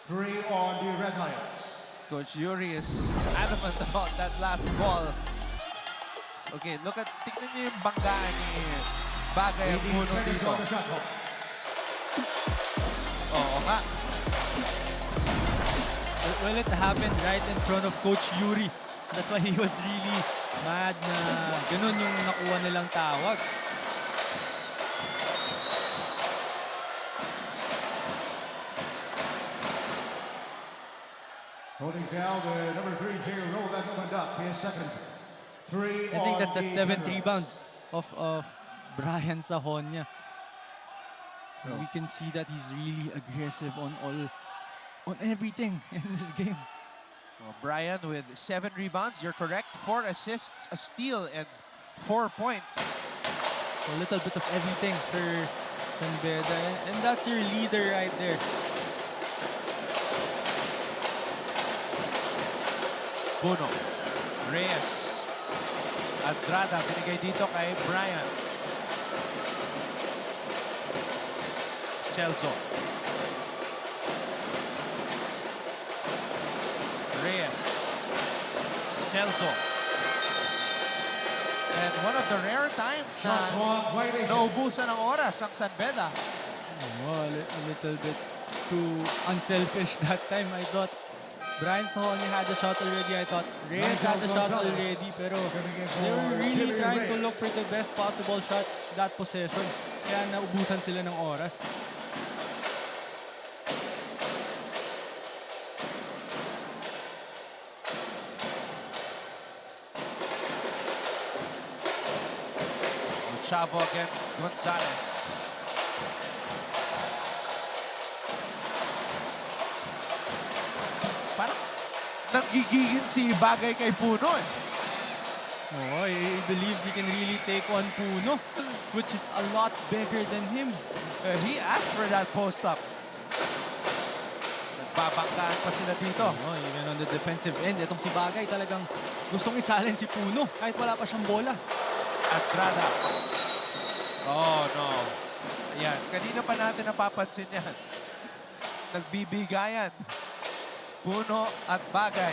3 on the Red Lions. Coach Yuri is adamant about that last ball. Okay, tignan niyo yung banggaan ni Bagay ang 18 Puno seconds dito. on the shot clock. Oo nga. Well, it happened right in front of Coach Yuri. That's why he was really mad na ganun yung nakuha nilang tawag. Holding foul, the number 3, Jerry Rowland opened up his second 3 I think that's the the 7th Generals. rebound of Brian Sahonia. So we can see that he's really aggressive on everything in this game. Well, Brian with 7 rebounds, you're correct. 4 assists, a steal, and 4 points. So a little bit of everything for San Beda. And that's your leader right there. Puno. Reyes. Andrada, binigay dito kay Brian. Celso. Reyes. Celso. And one of the rare times na Shot clock violation. naubusan ng oras ang San Beda. Oh, a little bit too unselfish that time. I thought Brian Sahoni had the shot already. I thought Reyes had the shot already. Pero they were really trying to look for the best possible shot that possession. Kaya naubusan sila ng oras. Chavo against Gonzalez. Parang nanggigigin si Bagay kay Puno eh. Oh, he believes he can really take on Puno, which is a lot bigger than him. He asked for that post-up. Nagbabanggaan pa sila dito. Oh, even on the defensive end, itong si Bagay talagang gustong i-challenge si Puno kahit wala pa siyang bola. Atrada. Oh, no. Ayan, kanina pa natin napapansin yan. Nagbibigayan. Puno at Bagay.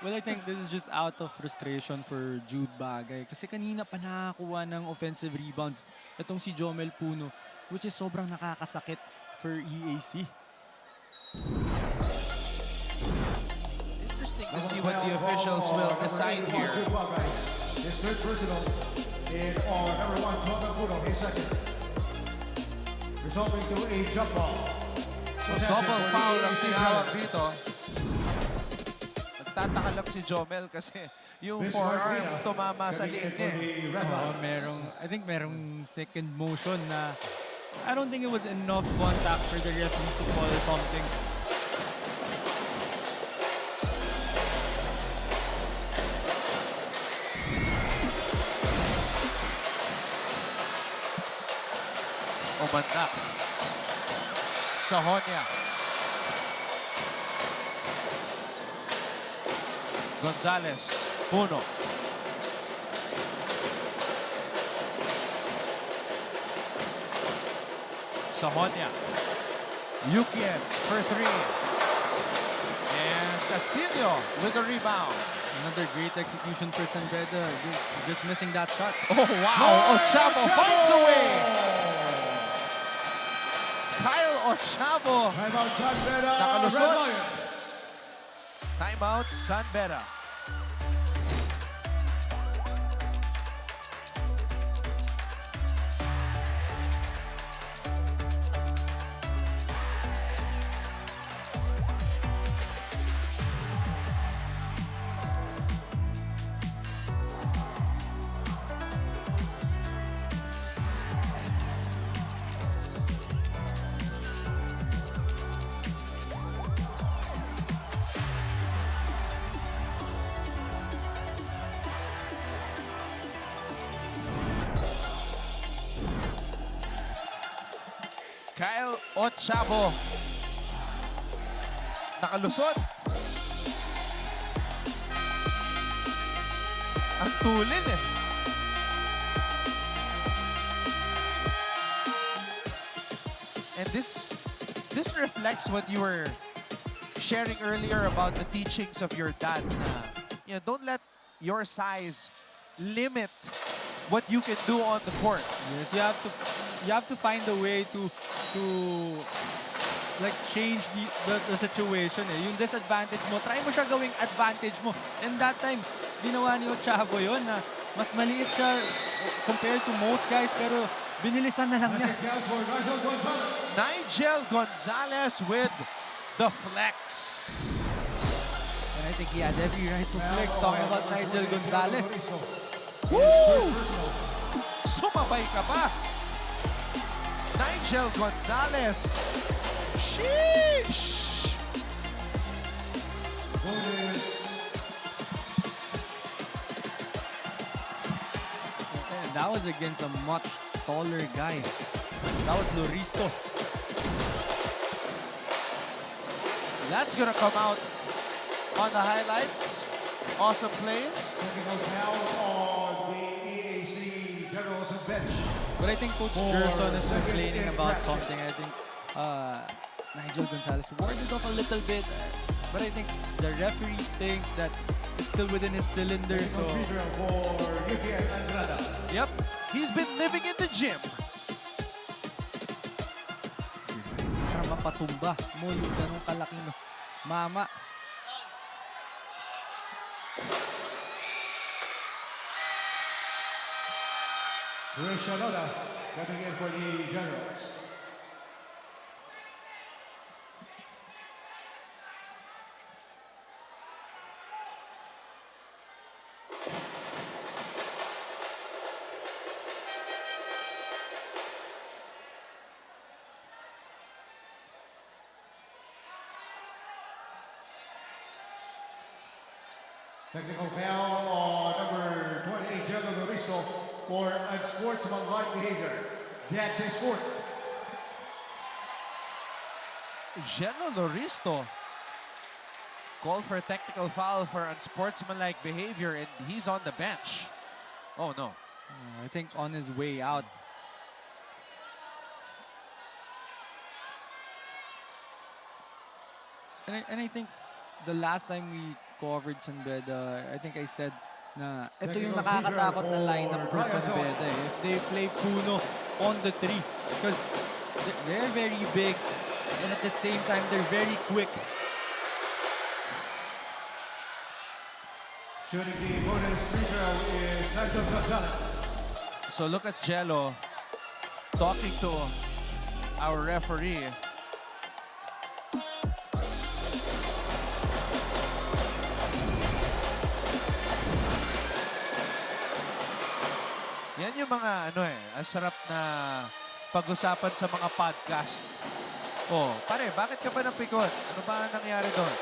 Well, I think this is just out of frustration for Jude Bagay. Kasi kanina pa nakakuha ng offensive rebounds itong si Jomel Puno, which is sobrang nakakasakit for EAC. Interesting to see what the officials will decide here. His third personal in number 1, Jomel Puno, his second. Resulting to a jump ball. So double foul ang tinawag dito. Nagtataka lang si Jomel kasi yung forearm tumama sa liig niya. Oh, I think merong second motion na I don't think it was enough contact for the referees to call something. Umandak. Sahonia. Gonzalez. Puno. Sahonia. Yukien for three. And Castillo with the rebound. Another great execution for San Beda. Just missing that shot. Oh, wow. Ochavo finds a way. Kyle Ochavo. Timeout, San Beda Red Nakalusot. Lions. Timeout, San Beda. Kyle Ochavo. Nakalusot. Ang tulin eh. And this reflects what you were sharing earlier about the teachings of your dad. Na, don't let your size limit what you can do on the court. Yes, you have to find a way to like change the situation eh. Yung disadvantage mo, try mo siya gawing advantage mo. And that time, ginawa ni Ochavo yun na mas maliit siya compared to most guys pero binilisan na lang niya. Nigel Gonzalez with the flex. And I think he had every right to flex talking about Nigel Gonzalez. Woo! Sumabay ka pa. Nigel Gonzalez. Sheesh! And that was against a much taller guy. That was Loristo. That's gonna come out on the highlights. Awesome plays. Technical foul on the EAC Generals bench. But I think Coach Gerson is complaining about something. I think Nigel Gonzalez warded off a little bit. But I think the referees think that it's still within his cylinder. So Technical free throw for UKN Andrada. Yep, he's been living in the gym. para mapatumba mo yung ganong kalaking mama. Shanoda coming in for the Generals. Technical foul on number 28, General Loristo, for unsportsmanlike behavior. That's his fourth. General Loristo called for a technical foul for unsportsmanlike behavior, and he's on the bench. Oh no. I think on his way out. And I think the last time we covered San Beda, I think I said na ito yung nakakatakot na lineup for San Beda. If they play Puno on the 3, because they're very big and at the same time they're very quick. Shooting the bonus free throw is Nigel Gonzalez. So look at Jello talking to our referee. Yan yung mga ang sarap na pag-usapan sa mga podcast. Oh, pare, bakit ka ba napikon? Ano ba ang nangyari doon?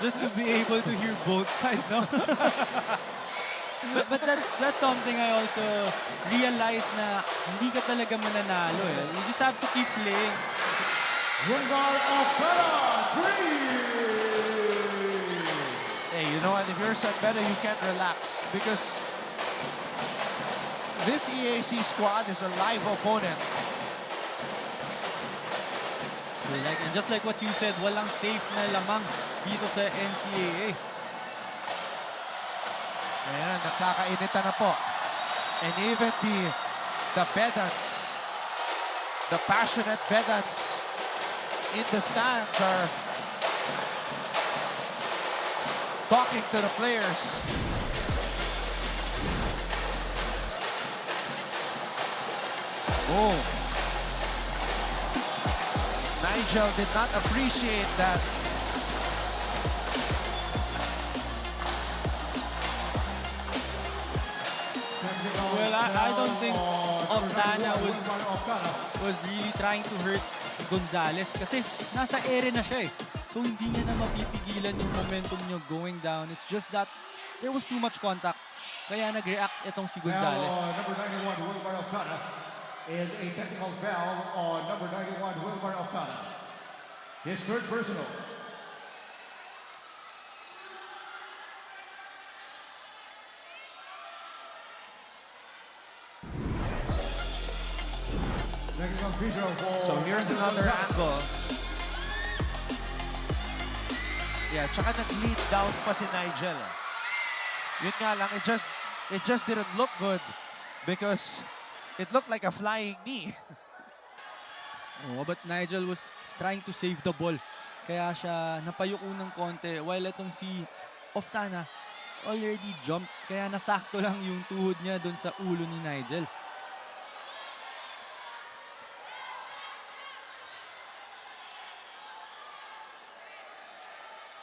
Just to be able to hear both sides, no? but that's something I also realized na hindi ka talaga mananalo eh. You just have to keep playing. Wilmar Alfaro, 3! Hey, you know what? If you're San Beda, you can't relax because this EAC squad is a live opponent. And just like what you said, walang safe na lamang dito sa NCAA. Ayan, nakakainitan na po. And even the Bedans, the passionate Bedans in the stands are talking to the players. Oh. Nigel did not appreciate that. Well, I don't think Oftana was really trying to hurt Gonzalez kasi nasa ere na siya eh. So hindi niya na mapipigilan yung momentum niya going down. It's just that there was too much contact. Kaya nag-react itong si Gonzalez. Now, number 91, Wilmar Oftana, and a technical foul on number 91, Wilmar Oftana. His third personal. Technical free throw for So here's another angle. Yeah, tsaka nag-lead down pa si Nigel. Yun nga lang, it just didn't look good because it looked like a flying knee. Oh, but Nigel was trying to save the ball. Kaya siya napayuko ng konti while itong si Oftana already jumped. Kaya nasakto lang yung tuhod niya doon sa ulo ni Nigel.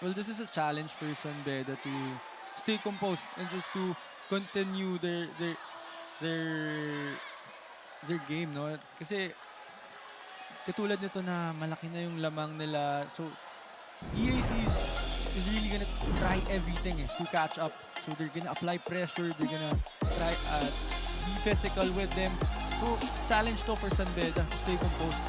Well, this is a challenge for San Beda to stay composed and just to continue their game, no? Kasi katulad nito na malaki na yung lamang nila. So EAC is really gonna try everything to catch up. So they're gonna apply pressure, they're gonna try be physical with them. So challenge to for San Beda to stay composed.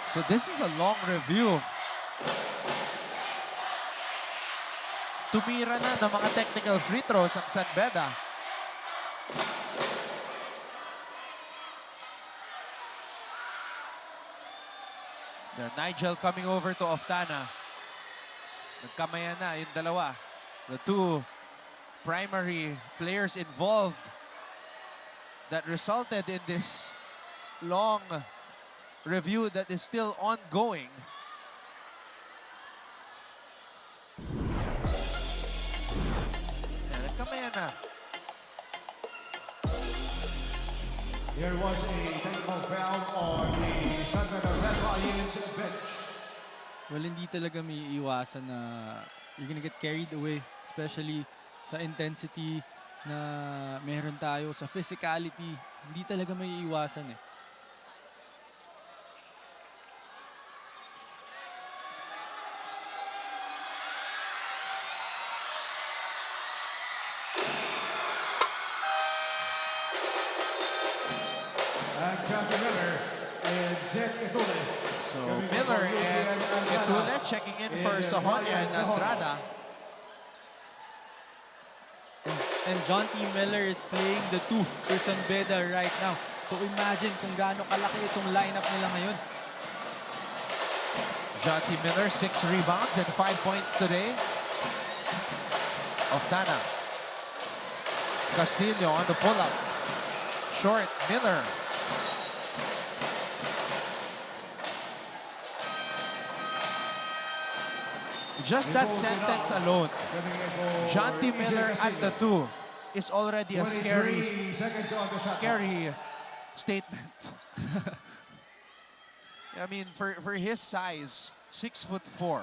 So this is a long review. Tumira na ng mga technical free throws ang San Beda. Nigel coming over to Oftana. Nagkamayan na yung dalawa. The two primary players involved that resulted in this long review that is still ongoing. Yan, nagkamayan na. There was a technical foul on the San Beda Red Lions bench. Well, hindi talaga may iwasan na you're gonna get carried away, especially sa intensity na meron tayo, sa physicality. Hindi talaga may iwasan eh. So Miller and Etule checking in for Sahonia and Andrada. And John T. Miller is playing the 2 for San Beda right now. So imagine kung gaano kalaki itong lineup nila ngayon. John T. Miller, 6 rebounds and 5 points today. Oftana. Castillo on the pull-up. Short, Miller. Just that sentence alone, John T. Miller at the 2 is already a scary statement. I mean, for his size, 6'4",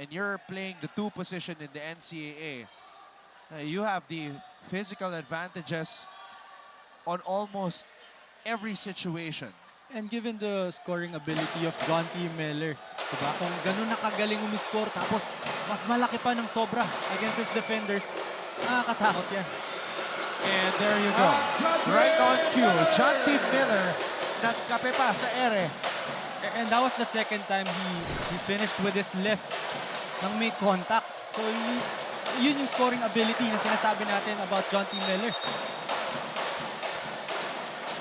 and you're playing the 2 position in the NCAA, you have the physical advantages on almost every situation. And given the scoring ability of John T. Miller, diba? Kung ganun nakagaling umiscore, tapos mas malaki pa ng sobra against his defenders, nakakatakot yan. And there you go. Right on cue. John T. Miller nagkape pa sa ere. And that was the second time he finished with his left nang may contact. So yun yung scoring ability na sinasabi natin about John T. Miller.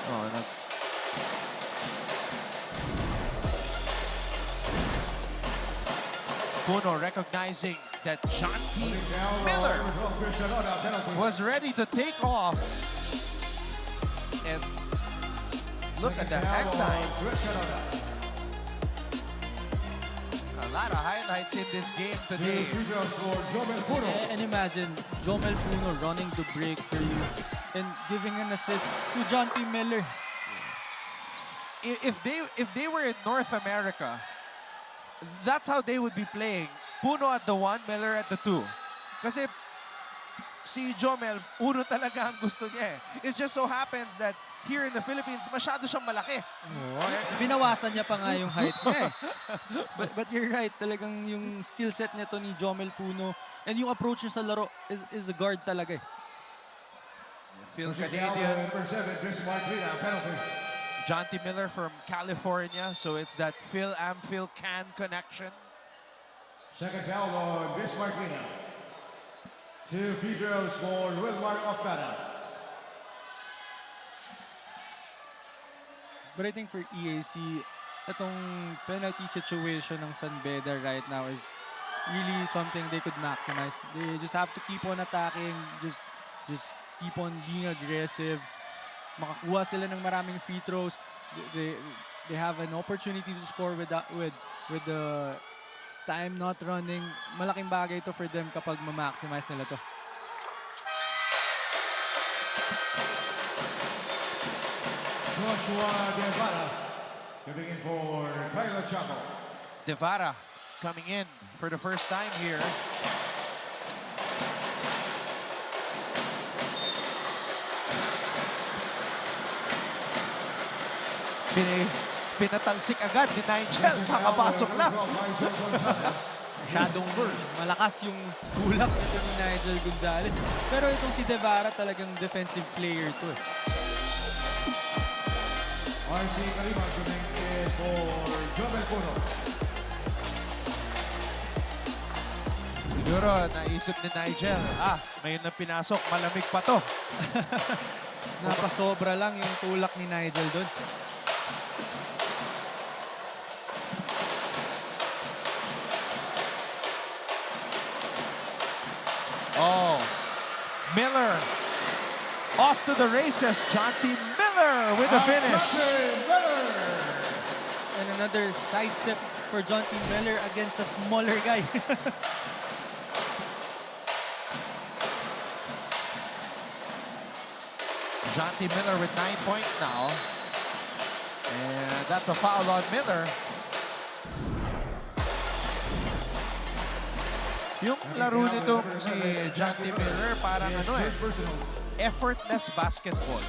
Oh, Puno recognizing that John T. Miller was ready to take off. And look at the hang time. A lot of highlights in this game today. And imagine Jomel Puno running the break for you and giving an assist to John T. Miller. If they were in North America, that's how they would be playing. Puno at the 1, Miller at the 2. Kasi si Jomel, uno talaga ang gusto niya eh. It just so happens that here in the Philippines, masyado siyang malaki. Binawasan niya pa nga yung height niya eh. But you're right, talagang yung skill set nito ni Jomel Puno and yung approach niya sa laro is a guard talaga eh. Phil Canadian. John T. Miller from California, so it's that Phil Phil Can connection. Second foul on Bismarck Lina. 2 free throws for Wilmar Oftana. But I think for EAC, itong penalty situation ng San Beda right now is really something they could maximize. They just have to keep on attacking, just keep on being aggressive. Makakuha sila ng maraming free throws. They have an opportunity to score with the time not running. Malaking bagay ito for them kapag ma-maximize nila to. Joshua Devara coming in for Kyla Chaco. Devara coming in for the first time here. Pinatalsik agad ni Nigel. Nakapasok lang. Masyadong malakas yung tulak nito ni Nigel Gonzalez. Pero itong si Devara talagang defensive player to eh. RC Kalima coming in for Jobel Puro. Siguro, naisip ni Nigel, may na pinasok, malamig pa to. Napasobra lang yung tulak ni Nigel doon. Oh, Miller off to the races. Jonty Miller with the finish. And another sidestep for Jonty Miller against a smaller guy. Jonty Miller with 9 points now. And that's a foul on Miller. Yung laro nitong si Jonty Miller, parang effortless basketball.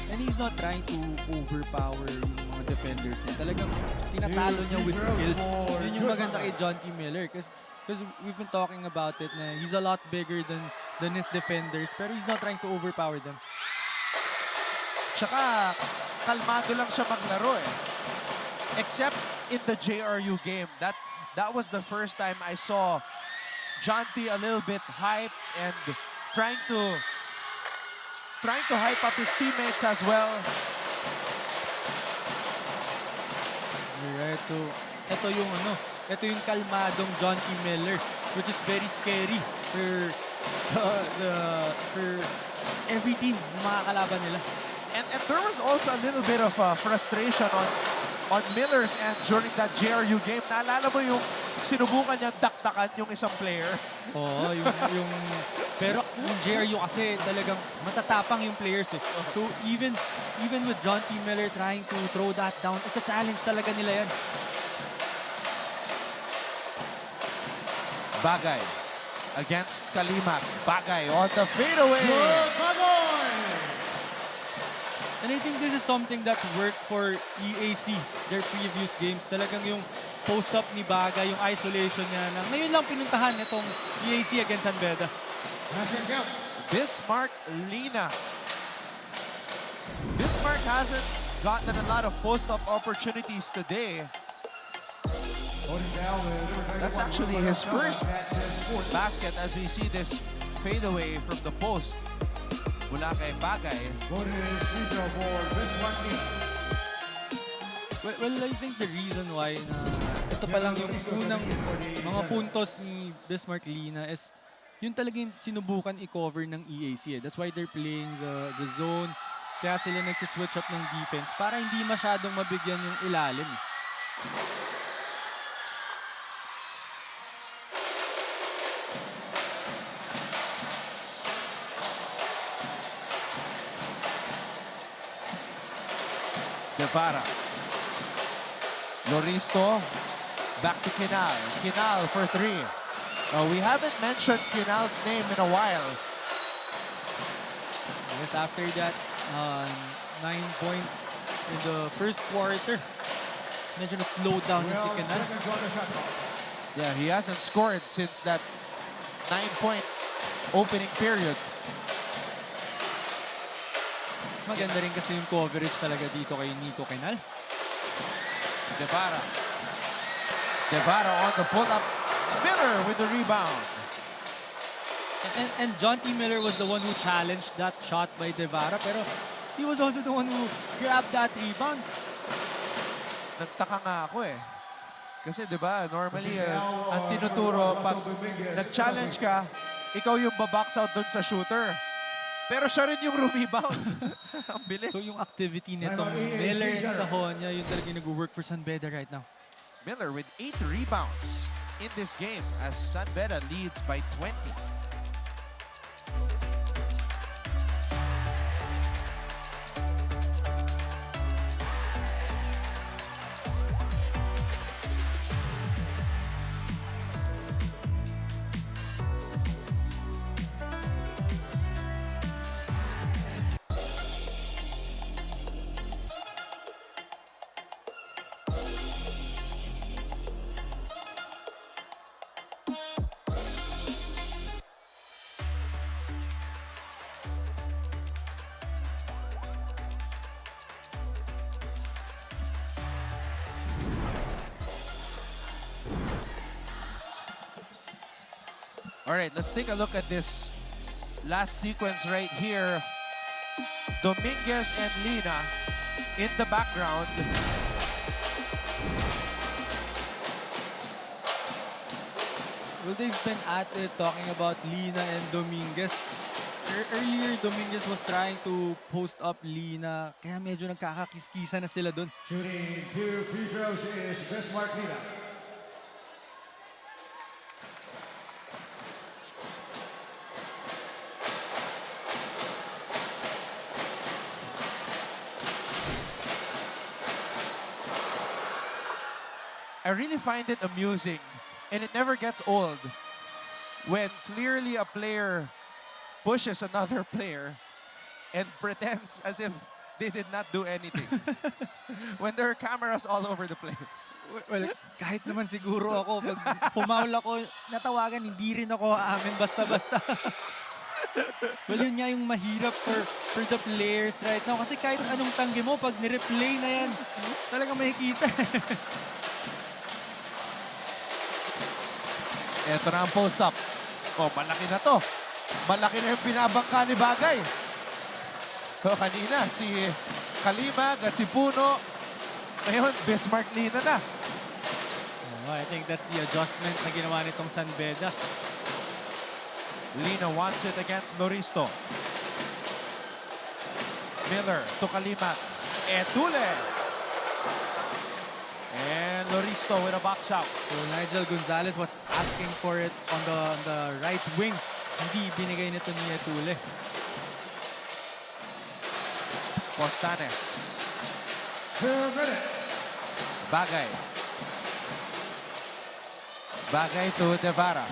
And he's not trying to overpower yung mga defenders niya. Talagang tinatalo niya with skills. Yun yung maganda kay Jonty Miller. Because we've been talking about it na he's a lot bigger than his defenders. Pero he's not trying to overpower them. Tsaka, kalmado lang siya maglaro eh. Except in the JRU game. That was the first time I saw Jonty a little bit hype and trying to hype up his teammates as well. Alright, so ito yung kalmadong Jonty Miller, which is very scary for every team na makakalaban nila. And there was also a little bit of frustration on Miller's end during that JRU game. Naalala mo yung sinubukan niyang dakdakan yung isang player? Oo, pero yung JRU kasi talagang matatapang yung players eh. So even with Jonty Miller trying to throw that down, it's a challenge talaga nila yan. Bagay against Kalimak. Bagay on the fadeaway. And I think this is something that worked for EAC, their previous games. Talagang yung post-up ni Bagay, yung isolation niya na ngayon lang pinuntahan itong EAC against San Beda. Bismarck Lina. Bismarck hasn't gotten a lot of post-up opportunities today. That's actually his first basket as we see this fadeaway from the post. Mula kay Bagay. Well, I think the reason why na ito pa lang yung unang mga puntos ni Bismarck Lina is yun talaga yung sinubukan i-cover ng EAC. That's why they're playing the zone. Kaya sila nagsiswitch up ng defense para hindi masyadong mabigyan yung ilalim. Guevara. Loristo. Back to Kinal. Kinal for three. We haven't mentioned Kinal's name in a while. Yes, after that, 9 points in the first quarter. Medyo nag-slow down yung si Kinal. Yeah, he hasn't scored since that 9-point opening period. Maganda rin kasi yung coverage talaga dito kay Nico Kinal. Guevara. Guevara on the pull-up. Miller with the rebound. And Jonty Miller was the one who challenged that shot by Guevara, pero he was also the one who grabbed that rebound. Nagtaka nga ako eh. Kasi 'di ba, normally ang tinuturo pag nag-challenge ka, ikaw yung babox out doon sa shooter. Pero siya rin yung rebound. Ang bilis. So yung activity nitong Miller and Sahonia, yun talaga yung nag-work for San Beda right now. Miller with 8 rebounds in this game as San Beda leads by 20. All right, let's take a look at this last sequence right here. Dominguez and Lina in the background. Well, they've been at it talking about Lina and Dominguez. Earlier, Dominguez was trying to post up Lina, kaya medyo nagkakakiskisa na sila dun. Shooting 2 free throws is Bismarck Lina. I really find it amusing, and it never gets old, when clearly a player pushes another player and pretends as if they did not do anything. When there are cameras all over the place. Well, kahit naman siguro ako, pag pumaul ako, natawagan, hindi rin ako aamin basta-basta. Well, yun nga yung mahirap for the players right now. Kasi kahit anong tanggi mo, pag nireplay na yan, talagang makikita. Ito na ang post-up. Oh, malaki na to. Malaki na yung binabangka ni Bagay. So, kanina, si Kalimag at si Puno. Ngayon, Bismarck Lina na. I think that's the adjustment na ginawa nitong San Beda. Lina wants it against Loristo. Miller to Kalimag. Etule. And Loristo with a box out. So Nigel Gonzalez was asking for it on the right wing. Hindi binigay nito ni Etule. Postanes. 2 minutes. Bagay. Bagay to Devara.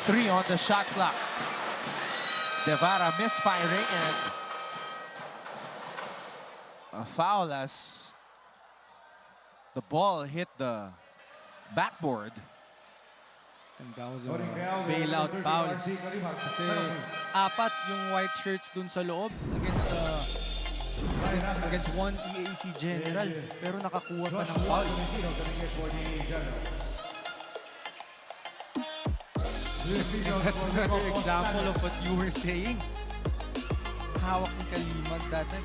3 on the shot clock. Devara misfiring and a foul as the ball hit the backboard. And that was a Voting foul, bailout number 30, foul. RC Kalimag. Kasi apat yung white shirts dun sa loob against one EAC General. Pero nakakuha pa ng foul. That's another example of what you were saying. Hawak ni Kalimag that time.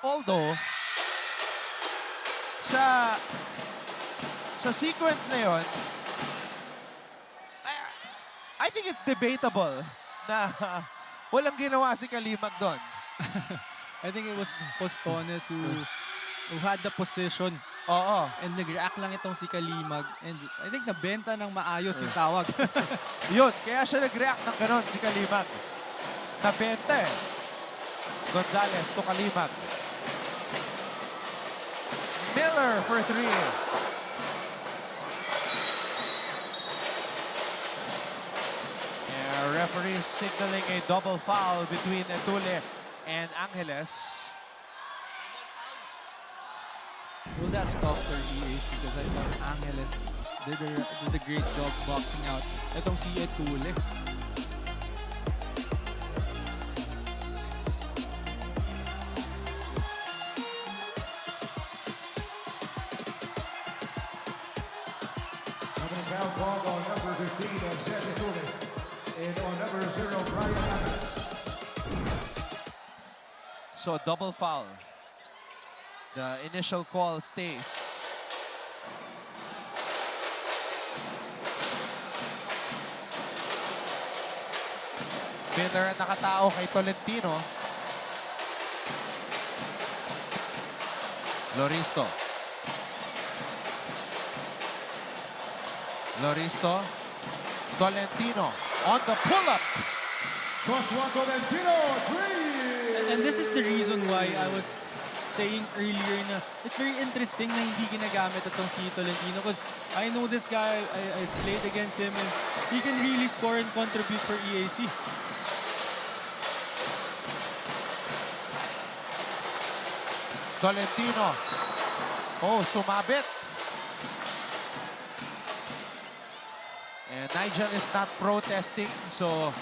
Although, sa sequence na yun, I think it's debatable na walang ginawa si Kalimag doon. I think it was Postones who had the position Oo. and nag-react lang itong si Kalimag. And I think nabenta ng maayos yung tawag. Yun, kaya siya nag-react ng ganon si Kalimag. Nabenta eh. Gonzalez to Kalimag. Miller for 3. Referee signaling a double foul between Etule and Angeles. Well, that's tough for EAC because I thought Angeles did a great job boxing out. Itong si Etule. Foul called on number 15 of San Beda and on number 0, Brian Adams. So double foul. The initial call stays. Miller ang nakatao kay Tolentino. Loristo. Loristo. Tolentino on the pull-up. Joshua Tolentino, 3! And this is the reason why I was saying earlier na it's very interesting na hindi ginagamit itong si Tolentino because I know this guy, I played against him and he can really score and contribute for EAC. Tolentino. Oh, sumabit. And Nigel is not protesting, so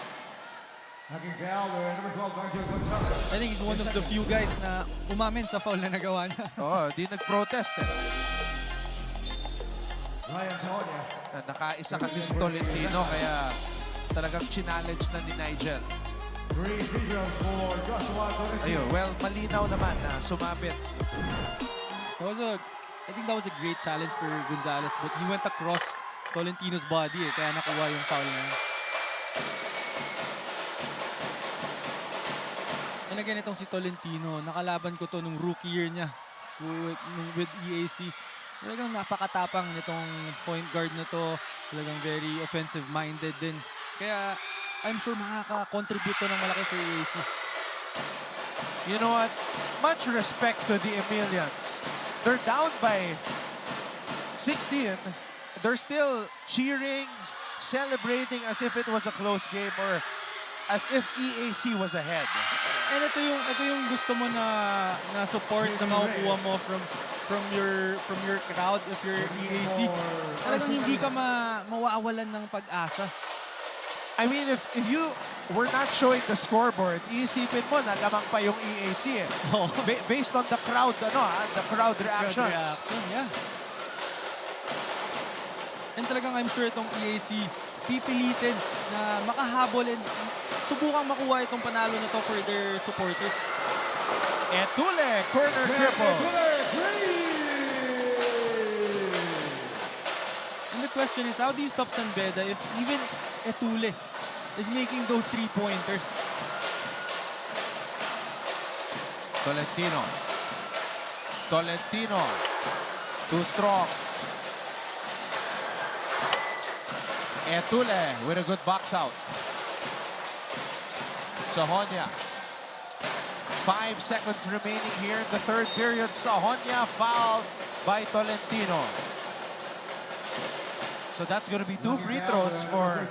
Knocking foul, number 12, Nigel Gonzalez. I think he's one of the few guys na umamin sa foul na nagawa niya. Di nag-protest eh. Ryan Sahonia. Nakaisa kasi si Tolentino kaya talagang challenge na ni Nigel. 3 free throws for Joshua Tolentino. Ayun, well, malinaw naman na sumabit. I think that was a great challenge for Gonzalez, but he went across Tolentino's body kaya nakuha yung foul na yun. And again, itong si Tolentino, nakalaban ko to nung rookie year niya with EAC. Talagang napakatapang nitong point guard na to. Talagang very offensive-minded din. Kaya I'm sure makaka-contribute to ng malaki for EAC. You know what? Much respect to the Emilians. They're down by 16. They're still cheering, celebrating as if it was a close game or as if EAC was ahead. And ito yung gusto mo na support na makukuha mo from your crowd if you're EAC. Talagang hindi ka mawawalan ng pag-asa. I mean, if you were not showing the scoreboard, iisipin mo na lamang pa yung EAC eh. Oh. Based on the crowd, the crowd reactions. Yeah. And talagang I'm sure itong EAC pipilitin na makahabol and subukang makuha itong panalo na to for their supporters. Etule, corner triple. And the question is, how do you stop San Beda if even Etule is making those 3-pointers? Tolentino. Too strong. Etule with a good box out. Sahonia. 5 seconds remaining here in the third period. Sahonia fouled by Tolentino. So that's going to be 2 free throws for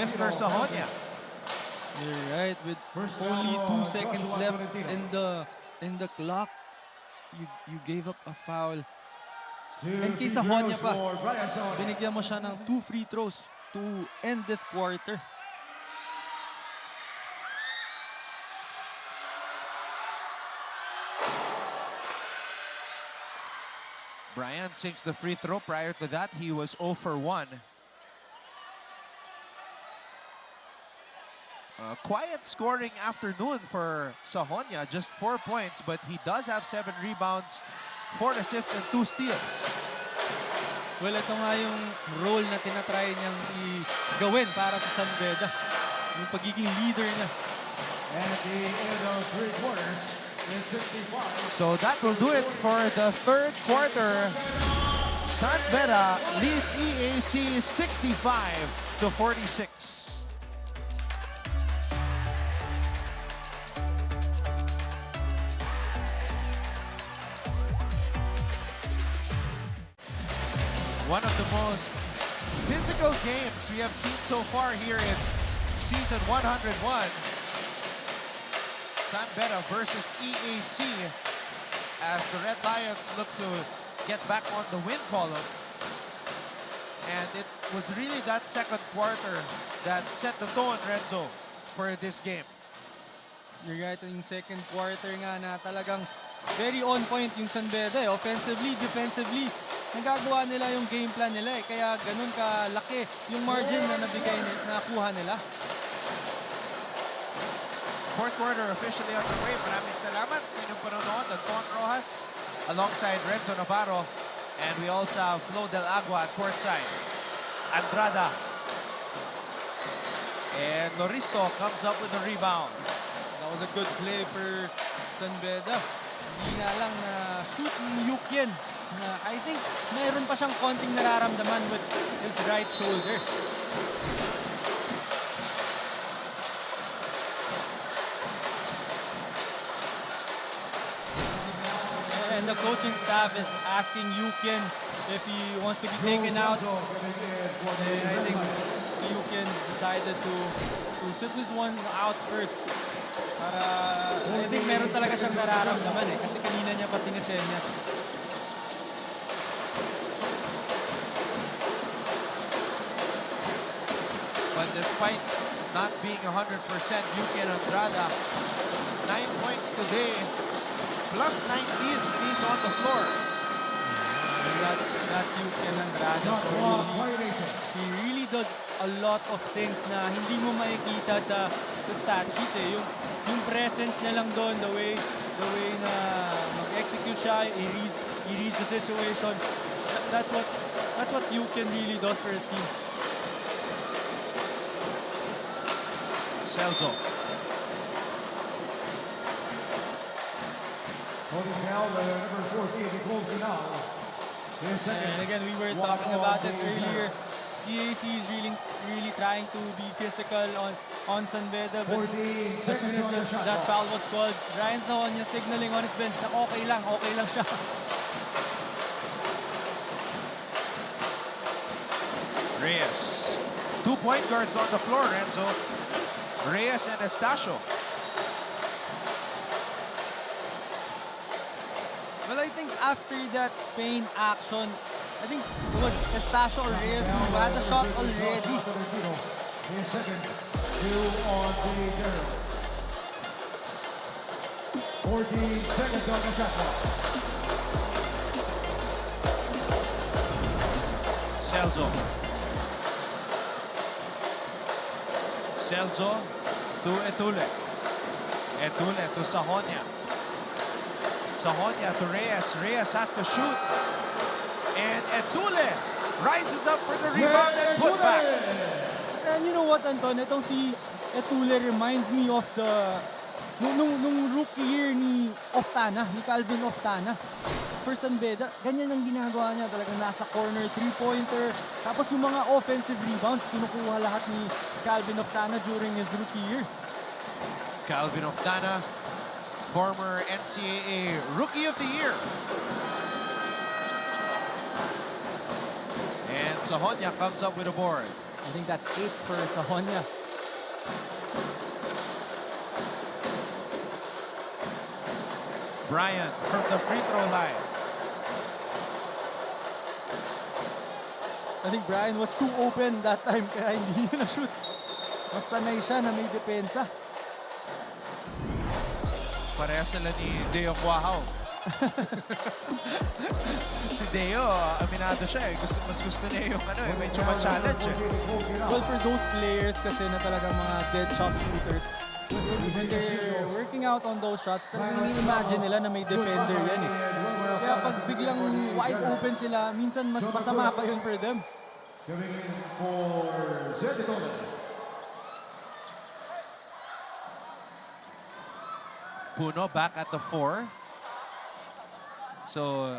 Mr. Sahonia. You're right. With only 2 seconds left in the clock, you gave up a foul. And kay Sahonia pa, binigyan mo siya ng 2 free throws to end this quarter. Brian sinks the free throw. Prior to that, he was 0 for 1. Quiet scoring afternoon for Sahonia. Just 4 points, but he does have 7 rebounds, 4 assists, and 2 steals. Well, ito nga yung role na tinatry niyang gawin para sa San Beda. Yung pagiging leader niya. At the end of 3 quarters, in 65. So that will do it for the third quarter. San Beda leads EAC 65-46. One of the most physical games we have seen so far here in season 101. San Beda versus EAC as the Red Lions look to get back on the win column. And it was really that second quarter that set the tone, Renzo, for this game. You're right, yung second quarter nga na talagang very on point yung San Beda. Offensively, defensively, nagagawa nila yung game plan nila. Kaya ganun kalaki yung margin na nakuha nila. Fourth quarter officially underway. Maraming salamat sa inyong panonood. Anton Rojas alongside Renzo Navarro. And we also have Flo Del Agua at courtside. Andrada. And Loristo comes up with a rebound. That was a good play for San Beda. Hindi nga lang na shoot ni Yukien. I think mayroon pa siyang konting nararamdaman with his right shoulder. And the coaching staff is asking Yukien if he wants to be taken out. And I think Yukien decided to sit this one out first. Para, I think meron talaga siyang nararamdaman kasi kanina niya pa sinisenyas. But despite not being 100%. Yuken Andrada, 9 points today, plus 19 when he's on the floor. And that's Yuken Andrada. Shot clock, violation. He really does a lot of things na hindi mo makikita sa stat sheet eh. Yung presence niya lang doon, the way na mag-execute siya, he reads the situation. That's what Yuken really does for his team. Celso. Holding foul, number 14, he closed it out. And again, we were talking about it earlier. EAC is really trying to be physical on San Beda, but as soon as that foul was called, Ryan Sahonia signaling on his bench na okay lang siya. Reyes. 2 point guards on the floor, Renzo. Reyes and Estacio. Well, I think after that Spain action, I think it was Estacio or Reyes who had a shot already. His second, 2 on the Generals. 14 seconds on the shot clock. Celso. Celso to Etule. Etule to Sahonia. Sahonia to Reyes. Reyes has to shoot. And Etule rises up for the rebound and put back. And you know what, Anton? Itong si Etule reminds me of nung rookie year ni Calvin Oftana. For San Beda, ganyan ang ginagawa niya. Talagang nasa corner, three-pointer. Tapos yung mga offensive rebounds, kinukuha lahat ni Calvin Oftana during his rookie year. Calvin Oftana, former NCAA Rookie of the Year. And Sahonia comes up with a board. I think that's 8 for Sahonia. Brian from the free throw line. I think Brian was too open that time kaya hindi niya na-shoot. Mas sanay siya na may depensa. Pareha sila ni Deo Cuajao. Si Deo, aminado siya eh. Mas gusto niya yung medyo ma-challenge eh. Well, for those players kasi na talagang mga dead shot shooters, when they're working out on those shots, talagang ini-imagine nila na may defender yan eh. Kaya pag biglang wide open sila, minsan mas masama pa yun for them. Coming in for Zeditole. Puno back at the 4. So,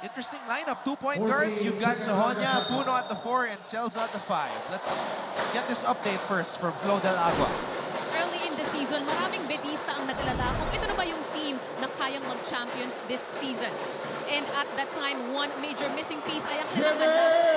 interesting lineup. 2 point guards. You've got Sahonia, Puno at the 4, and Celso at the 5. Let's get this update first from Flo Del Agua. Early in the season, maraming betista ang naglalala kung ito na ba yung team na kayang mag-champions this season. And at that time, one major missing piece ay ang kailangan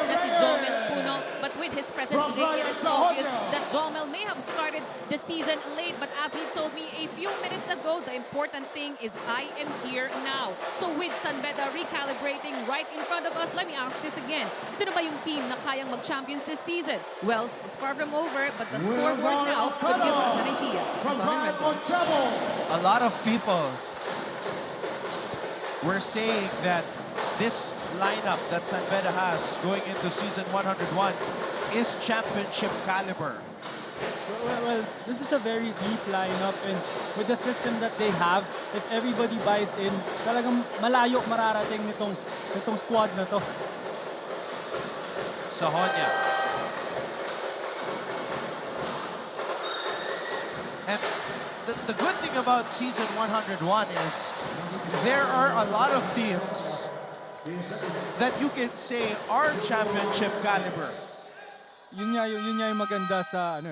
na si Jomel Puno. But with his presence today, it is obvious that Jomel may have started the season late. But as he told me a few minutes ago, the important thing is I am here now. So with San Beda recalibrating right in front of us, let me ask this again. Ito na ba yung team na kayang mag-champions this season? Well, it's far from over, but the scoreboard now could give us an idea. It's on and Renzo. A lot of people were saying that this lineup that San Beda has going into season 101 is championship caliber. Well, this is a very deep lineup, and with the system that they have, if everybody buys in, talagang malayo mararating nitong squad na to. Sahonia. And the good thing about season 101 is there are a lot of teams that you can say are championship caliber. Yun nga yung maganda sa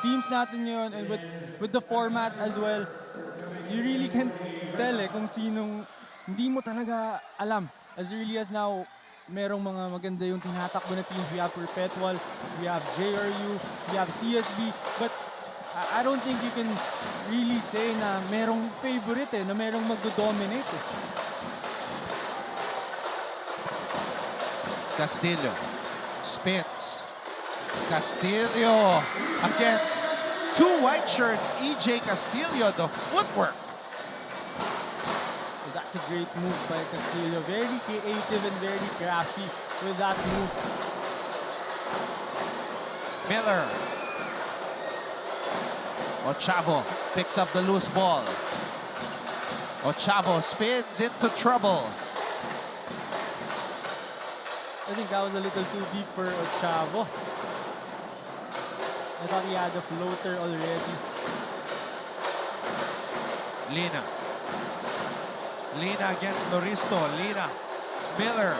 teams natin yun, and with the format as well. You really can tell kung sinong hindi mo talaga alam. As early as now, merong mga maganda yung tinatakbo na teams. We have Perpetual, we have JRU, we have CSB, but I don't think you can really say na merong favorite na merong magdo-dominate Castillo spins. Castillo against two white shirts. EJ Castillo, the footwork. So that's a great move by Castillo. Very creative and very crafty with that move. Miller. Ochavo picks up the loose ball. Ochavo spins into trouble. I think that was a little too deep for Ochavo. I thought he had a floater already. Lina. Lina against Loristo. Lina. Miller.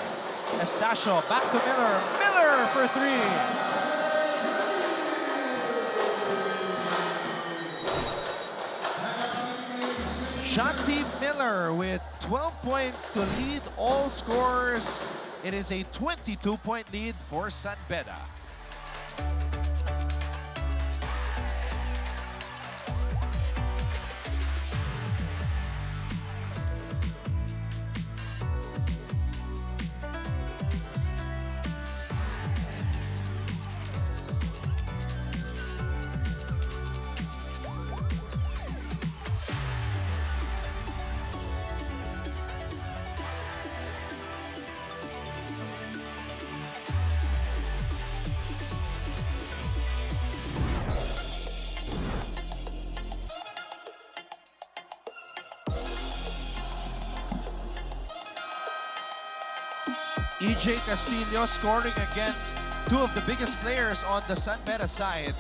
Estacio back to Miller. Miller for three. Shanti Miller with 12 points to lead all scorers. It is a 22-point lead for San Beda. EJ Castillo scoring against two of the biggest players on the San Beda side,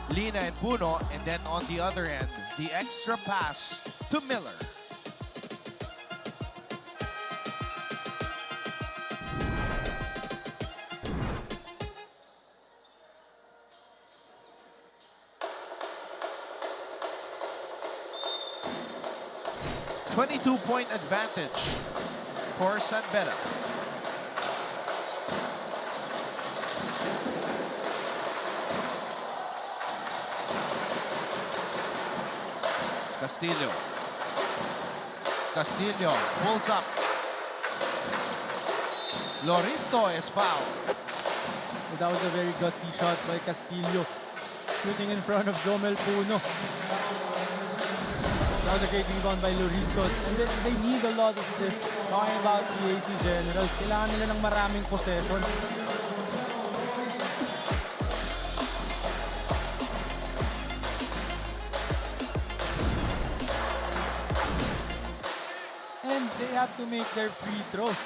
Lina and Puno, and then on the other end, the extra pass to Miller. .22-point advantage for San Beda. Castillo. Castillo pulls up. Loristo is fouled. That was a very gutsy shot by Castillo. Shooting in front of Jomel Puno. That was a great rebound by Loristo. And then they need a lot of this. Talking about EAC Generals, kailangan nila ng maraming possessions. And they have to make their free throws.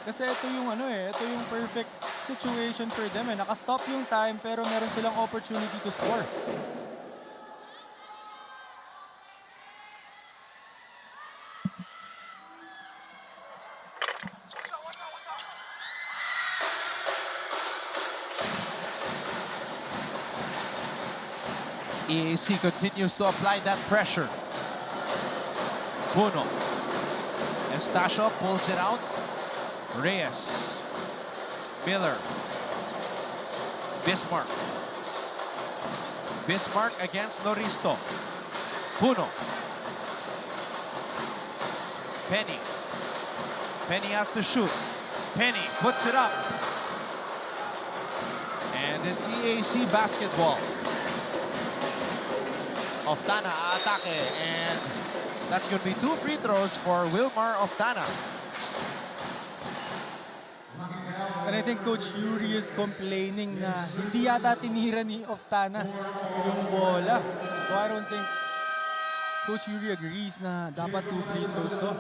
Kasi ito yung ito yung perfect situation for them. Naka-stop yung time pero meron silang opportunity to score. EAC continues to apply that pressure. Puno. Estacio pulls it out. Reyes. Miller. Bismarck. Bismarck against Loristo. Puno. Penny. Penny has to shoot. Penny puts it up. And it's EAC basketball. Oftana atake, and that's going to be two free throws for Wilmar Oftana. And I think Coach Yuri is complaining na hindi yata tinira ni Oftana yung bola. So I don't think Coach Yuri agrees na dapat two free throws to.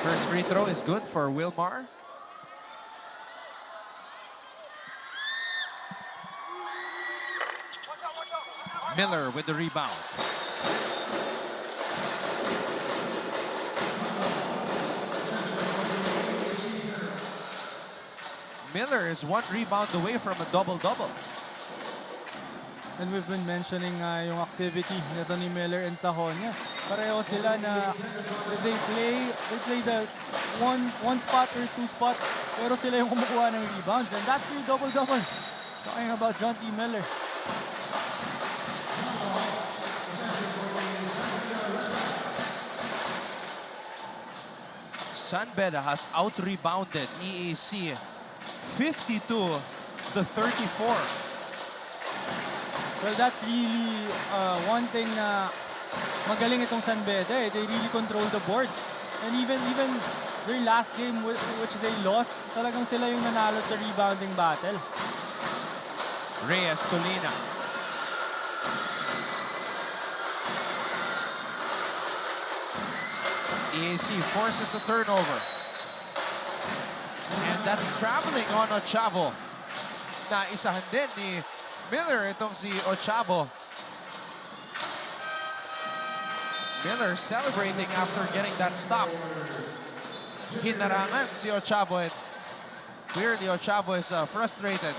First free throw is good for Wilmar. Miller with the rebound. Miller is one rebound away from a double-double. And we've been mentioning yung activity nito ni Miller and Sahonia. Pareho sila na they play the one spot or two spot, pero sila yung kumukuha ng rebounds. And that's your double-double. Talking about John T. Miller. San Beda has out-rebounded EAC 52-34. Well, that's really one thing na magaling itong San Beda. They really control the boards. And even their last game which they lost, talagang sila yung nanalo sa rebounding battle. Reyes Tolina. EAC forces a turnover. And that's traveling on Ochavo. Na isahan din ni Miller itong si Ochavo. Miller celebrating after getting that stop. Hinarangan si Ochavo, and clearly Ochavo is frustrated.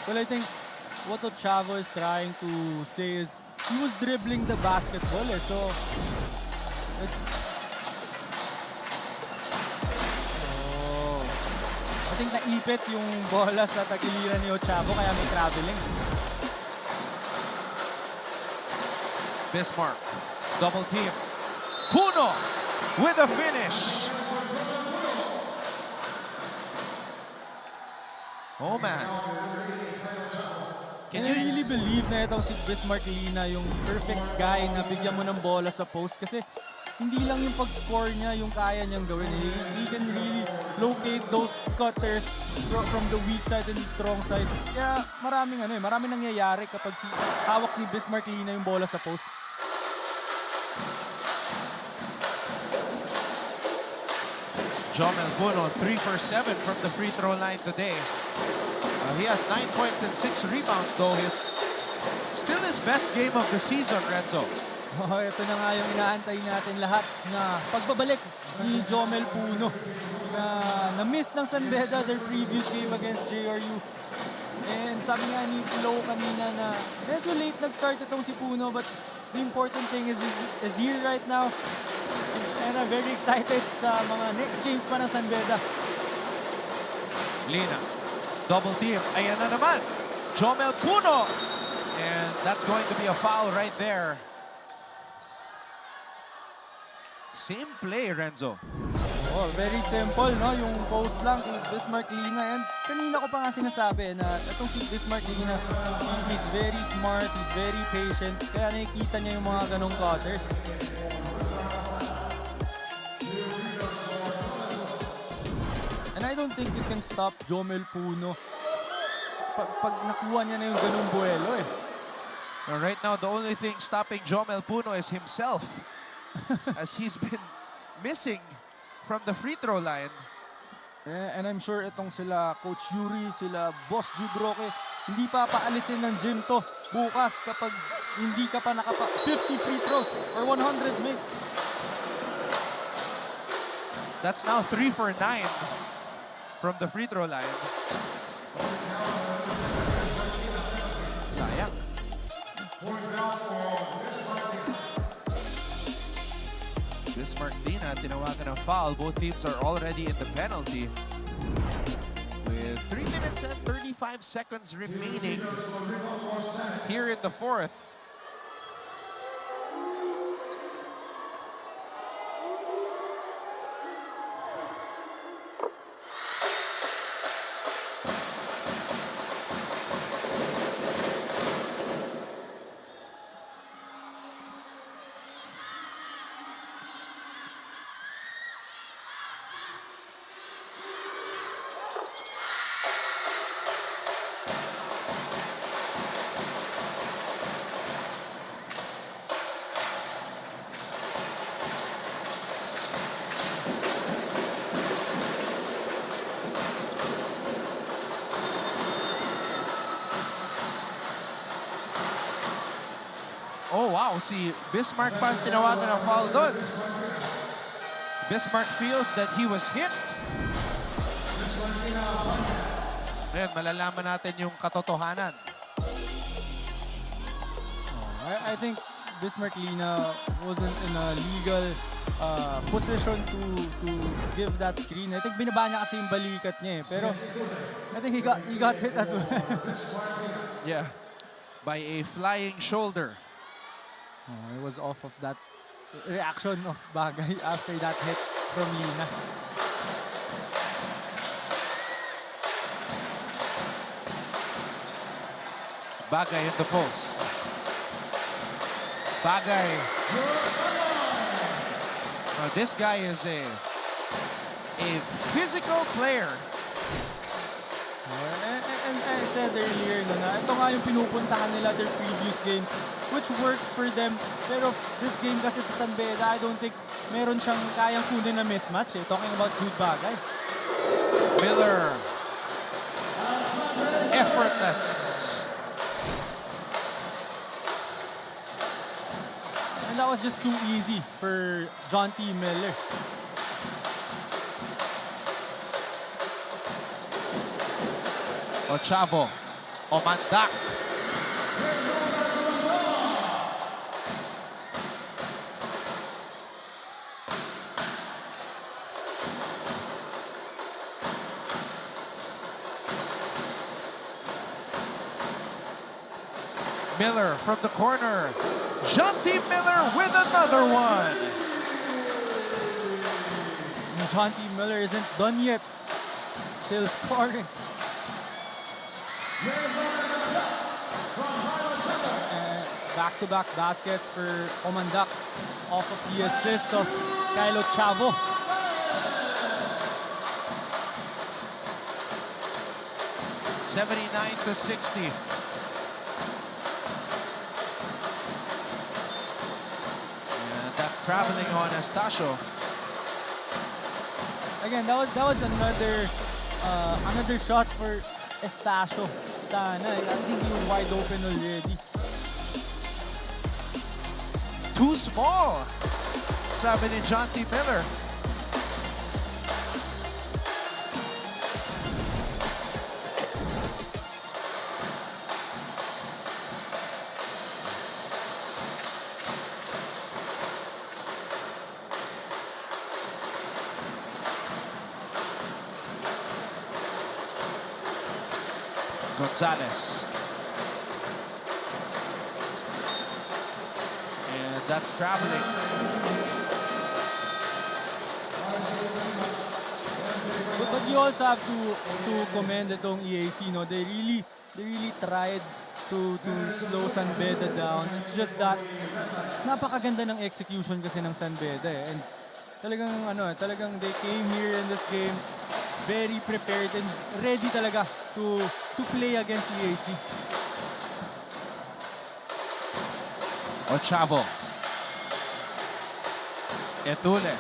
Well, I think what Ochavo is trying to say is he was dribbling the basketball. So I think naipit yung bola sa tagiliran ni Ochavo kaya may traveling. Bismarck, double team. Puno with a finish. Oh man. Can you really believe na itong si Bismarck Lina yung perfect guy na bigyan mo ng bola sa post? Kasi hindi lang yung pag-score niya yung kaya niyang gawin. He can really locate those cutters from the weak side and the strong side. Kaya maraming nangyayari kapag hawak ni Bismarck Lina yung bola sa post. Jomel Puno, 3 for 7 from the free throw line today. He has 9 points and 6 rebounds though. Still his best game of the season, Renzo. Ito na nga yung inaantay natin lahat na pagbabalik ni Jomel Puno na miss ng San Beda their previous game against JRU. And sabi nga ni Flo kanina na medyo late nag-start itong si Puno, but the important thing is here right now. And I'm very excited sa mga next games pa ng San Beda. Lina, double team. Ayan na naman. Jomel Puno. And that's going to be a foul right there. Same play, Renzo. Oh, very simple, no? Yung post lang kay Bismarck Lina. And kanina ko pa nga sinasabi na itong si Bismarck Lina, he's very smart, he's very patient. Kaya nakikita niya yung mga ganong cutters. And I don't think you can stop Jomel Puno pag nakuha niya na yung ganong buwelo eh. Right now, the only thing stopping Jomel Puno is himself. As he's been missing from the free throw line. And I'm sure itong sila Coach Yuri, sila Boss Jude Roque, hindi pa paalisin ng gym to bukas kapag hindi ka pa 50 free throws or 100 makes. That's now 3 for 9 from the free throw line. Sayang. Bismarck Lina tinawagan ng foul. Both teams are already in the penalty. With 3 minutes and 35 seconds remaining here in the fourth. Oh wow, si Bismarck pa tinawagan ng foul doon. Bismarck feels that he was hit. Ngayon, malalaman natin yung katotohanan. I think Bismarck Lina wasn't in a legal position to give that screen. I think binaba niya kasi yung balikat niya eh. Pero I think he got hit as well. Yeah, by a flying shoulder. It was off of that reaction of Bagay after that hit from Lina. Bagay in the post. Bagay. Now this guy is a physical player. And I said earlier na ito nga yung pinupuntahan nila their previous games which worked for them. Pero this game kasi sa San Beda, I don't think meron siyang kayang kunin na mismatch eh. Talking about Jude Bagay. Miller. Effortless. And that was just too easy for John T. Miller. Ochavo. Omandak. Miller from the corner. Jonty Miller with another one. John T. Miller isn't done yet. Still scoring. Back-to-back baskets for Omandak off of the assist of Kylo Chavo. $79-60. And that's traveling on Estacio. Again, that was another shot for Estacio. Sana, I think he was wide open already. Too small, sabi ni Jonty Miller. Gonzalez. And that's traveling. But you also have to commend itong EAC, no? They really tried to slow San Beda down. It's just that napakaganda ng execution kasi ng San Beda eh. And talagang they came here in this game very prepared and ready talaga to play against EAC. Ochavo. Etule.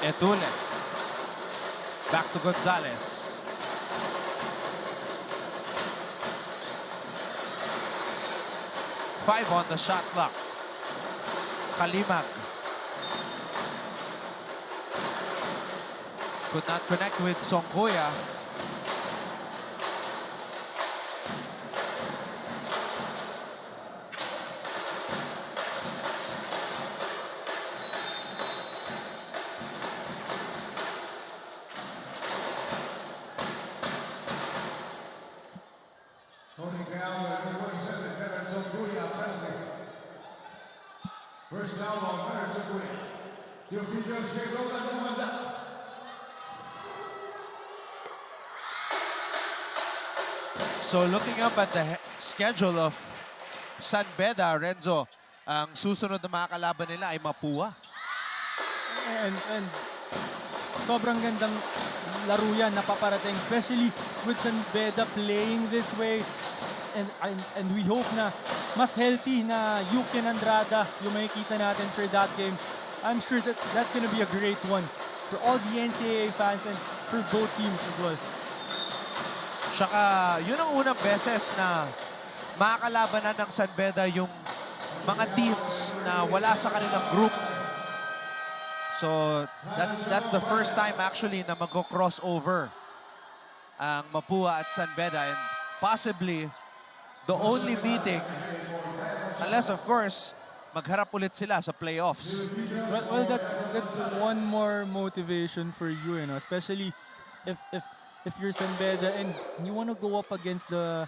Etule. Back to Gonzalez. Five on the shot clock. Kalimag. Could not connect with Songkuya. Tony Gal, number 27, veteran Songkuya, penalty. First down on veteran Songkuya. Two free throws here, go back to Manda. So looking up at the schedule of San Beda, Renzo, ang susunod na mga kalaban nila ay Mapua. And sobrang gandang laro yan na paparating, especially with San Beda playing this way. And we hope na mas healthy na Yukin Andrada yung makikita natin for that game. I'm sure that's gonna be a great one for all the NCAA fans and for both teams as well. Tsaka yun ang unang beses na makakalabanan ng San Beda yung mga teams na wala sa kanilang group. So that's the first time actually na mag-crossover ang Mapua at San Beda, and possibly the only meeting, unless of course magharap ulit sila sa playoffs. Well, that's one more motivation for you, you know, especially if you're San Beda and you want to go up against the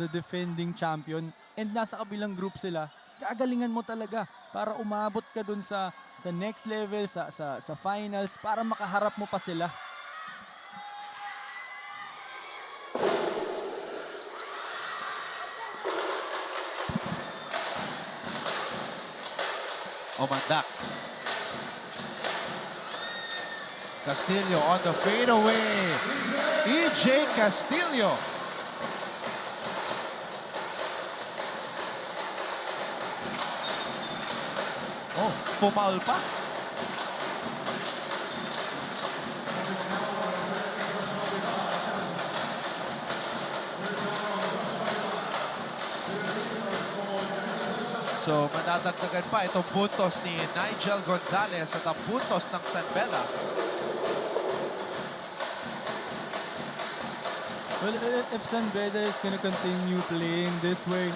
defending champion and nasa kabilang group sila, gagalingan mo talaga para umabot ka dun sa next level, sa finals, para makaharap mo pa sila. Omandak. Castillo on the fadeaway. EJ Castillo. Oh, pumaul pa. So, madadagdagan pa itong puntos ni Nigel Gonzalez at ang puntos ng San Beda. Well, if San Beda is gonna continue playing this way,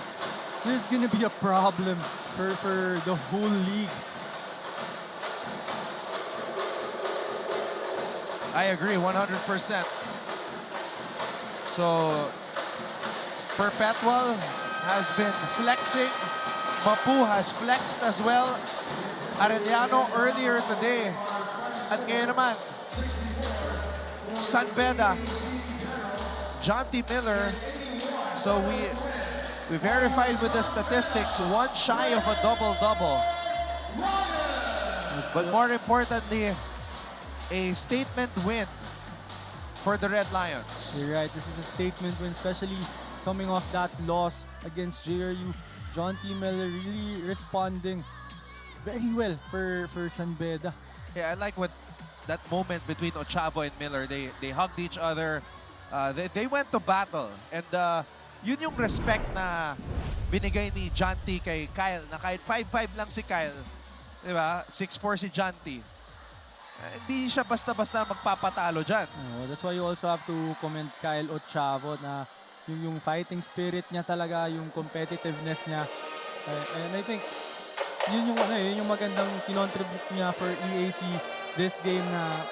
there's gonna be a problem for the whole league. I agree 100%. So, Perpetual has been flexing. Mapu has flexed as well. Arellano earlier today. At ngayon naman, San Beda, John T. Miller. So we verified with the statistics, one shy of a double-double. But more importantly, a statement win for the Red Lions. You're right, this is a statement win, especially coming off that loss against JRU. John T. Miller really responding very well for San Beda. Yeah, I like what that moment between Ochavo and Miller. They hugged each other. They went to battle. And yun yung respect na binigay ni John T. kay Kyle. Na kahit 5'5 lang si Kyle, di ba? 6'4 si John T. Hindi siya basta-basta magpapatalo dyan. That's why you also have to comment Kyle Ochavo na yung fighting spirit niya talaga, yung competitiveness niya. And I think yun yung magandang kinontribute niya for EAC this game na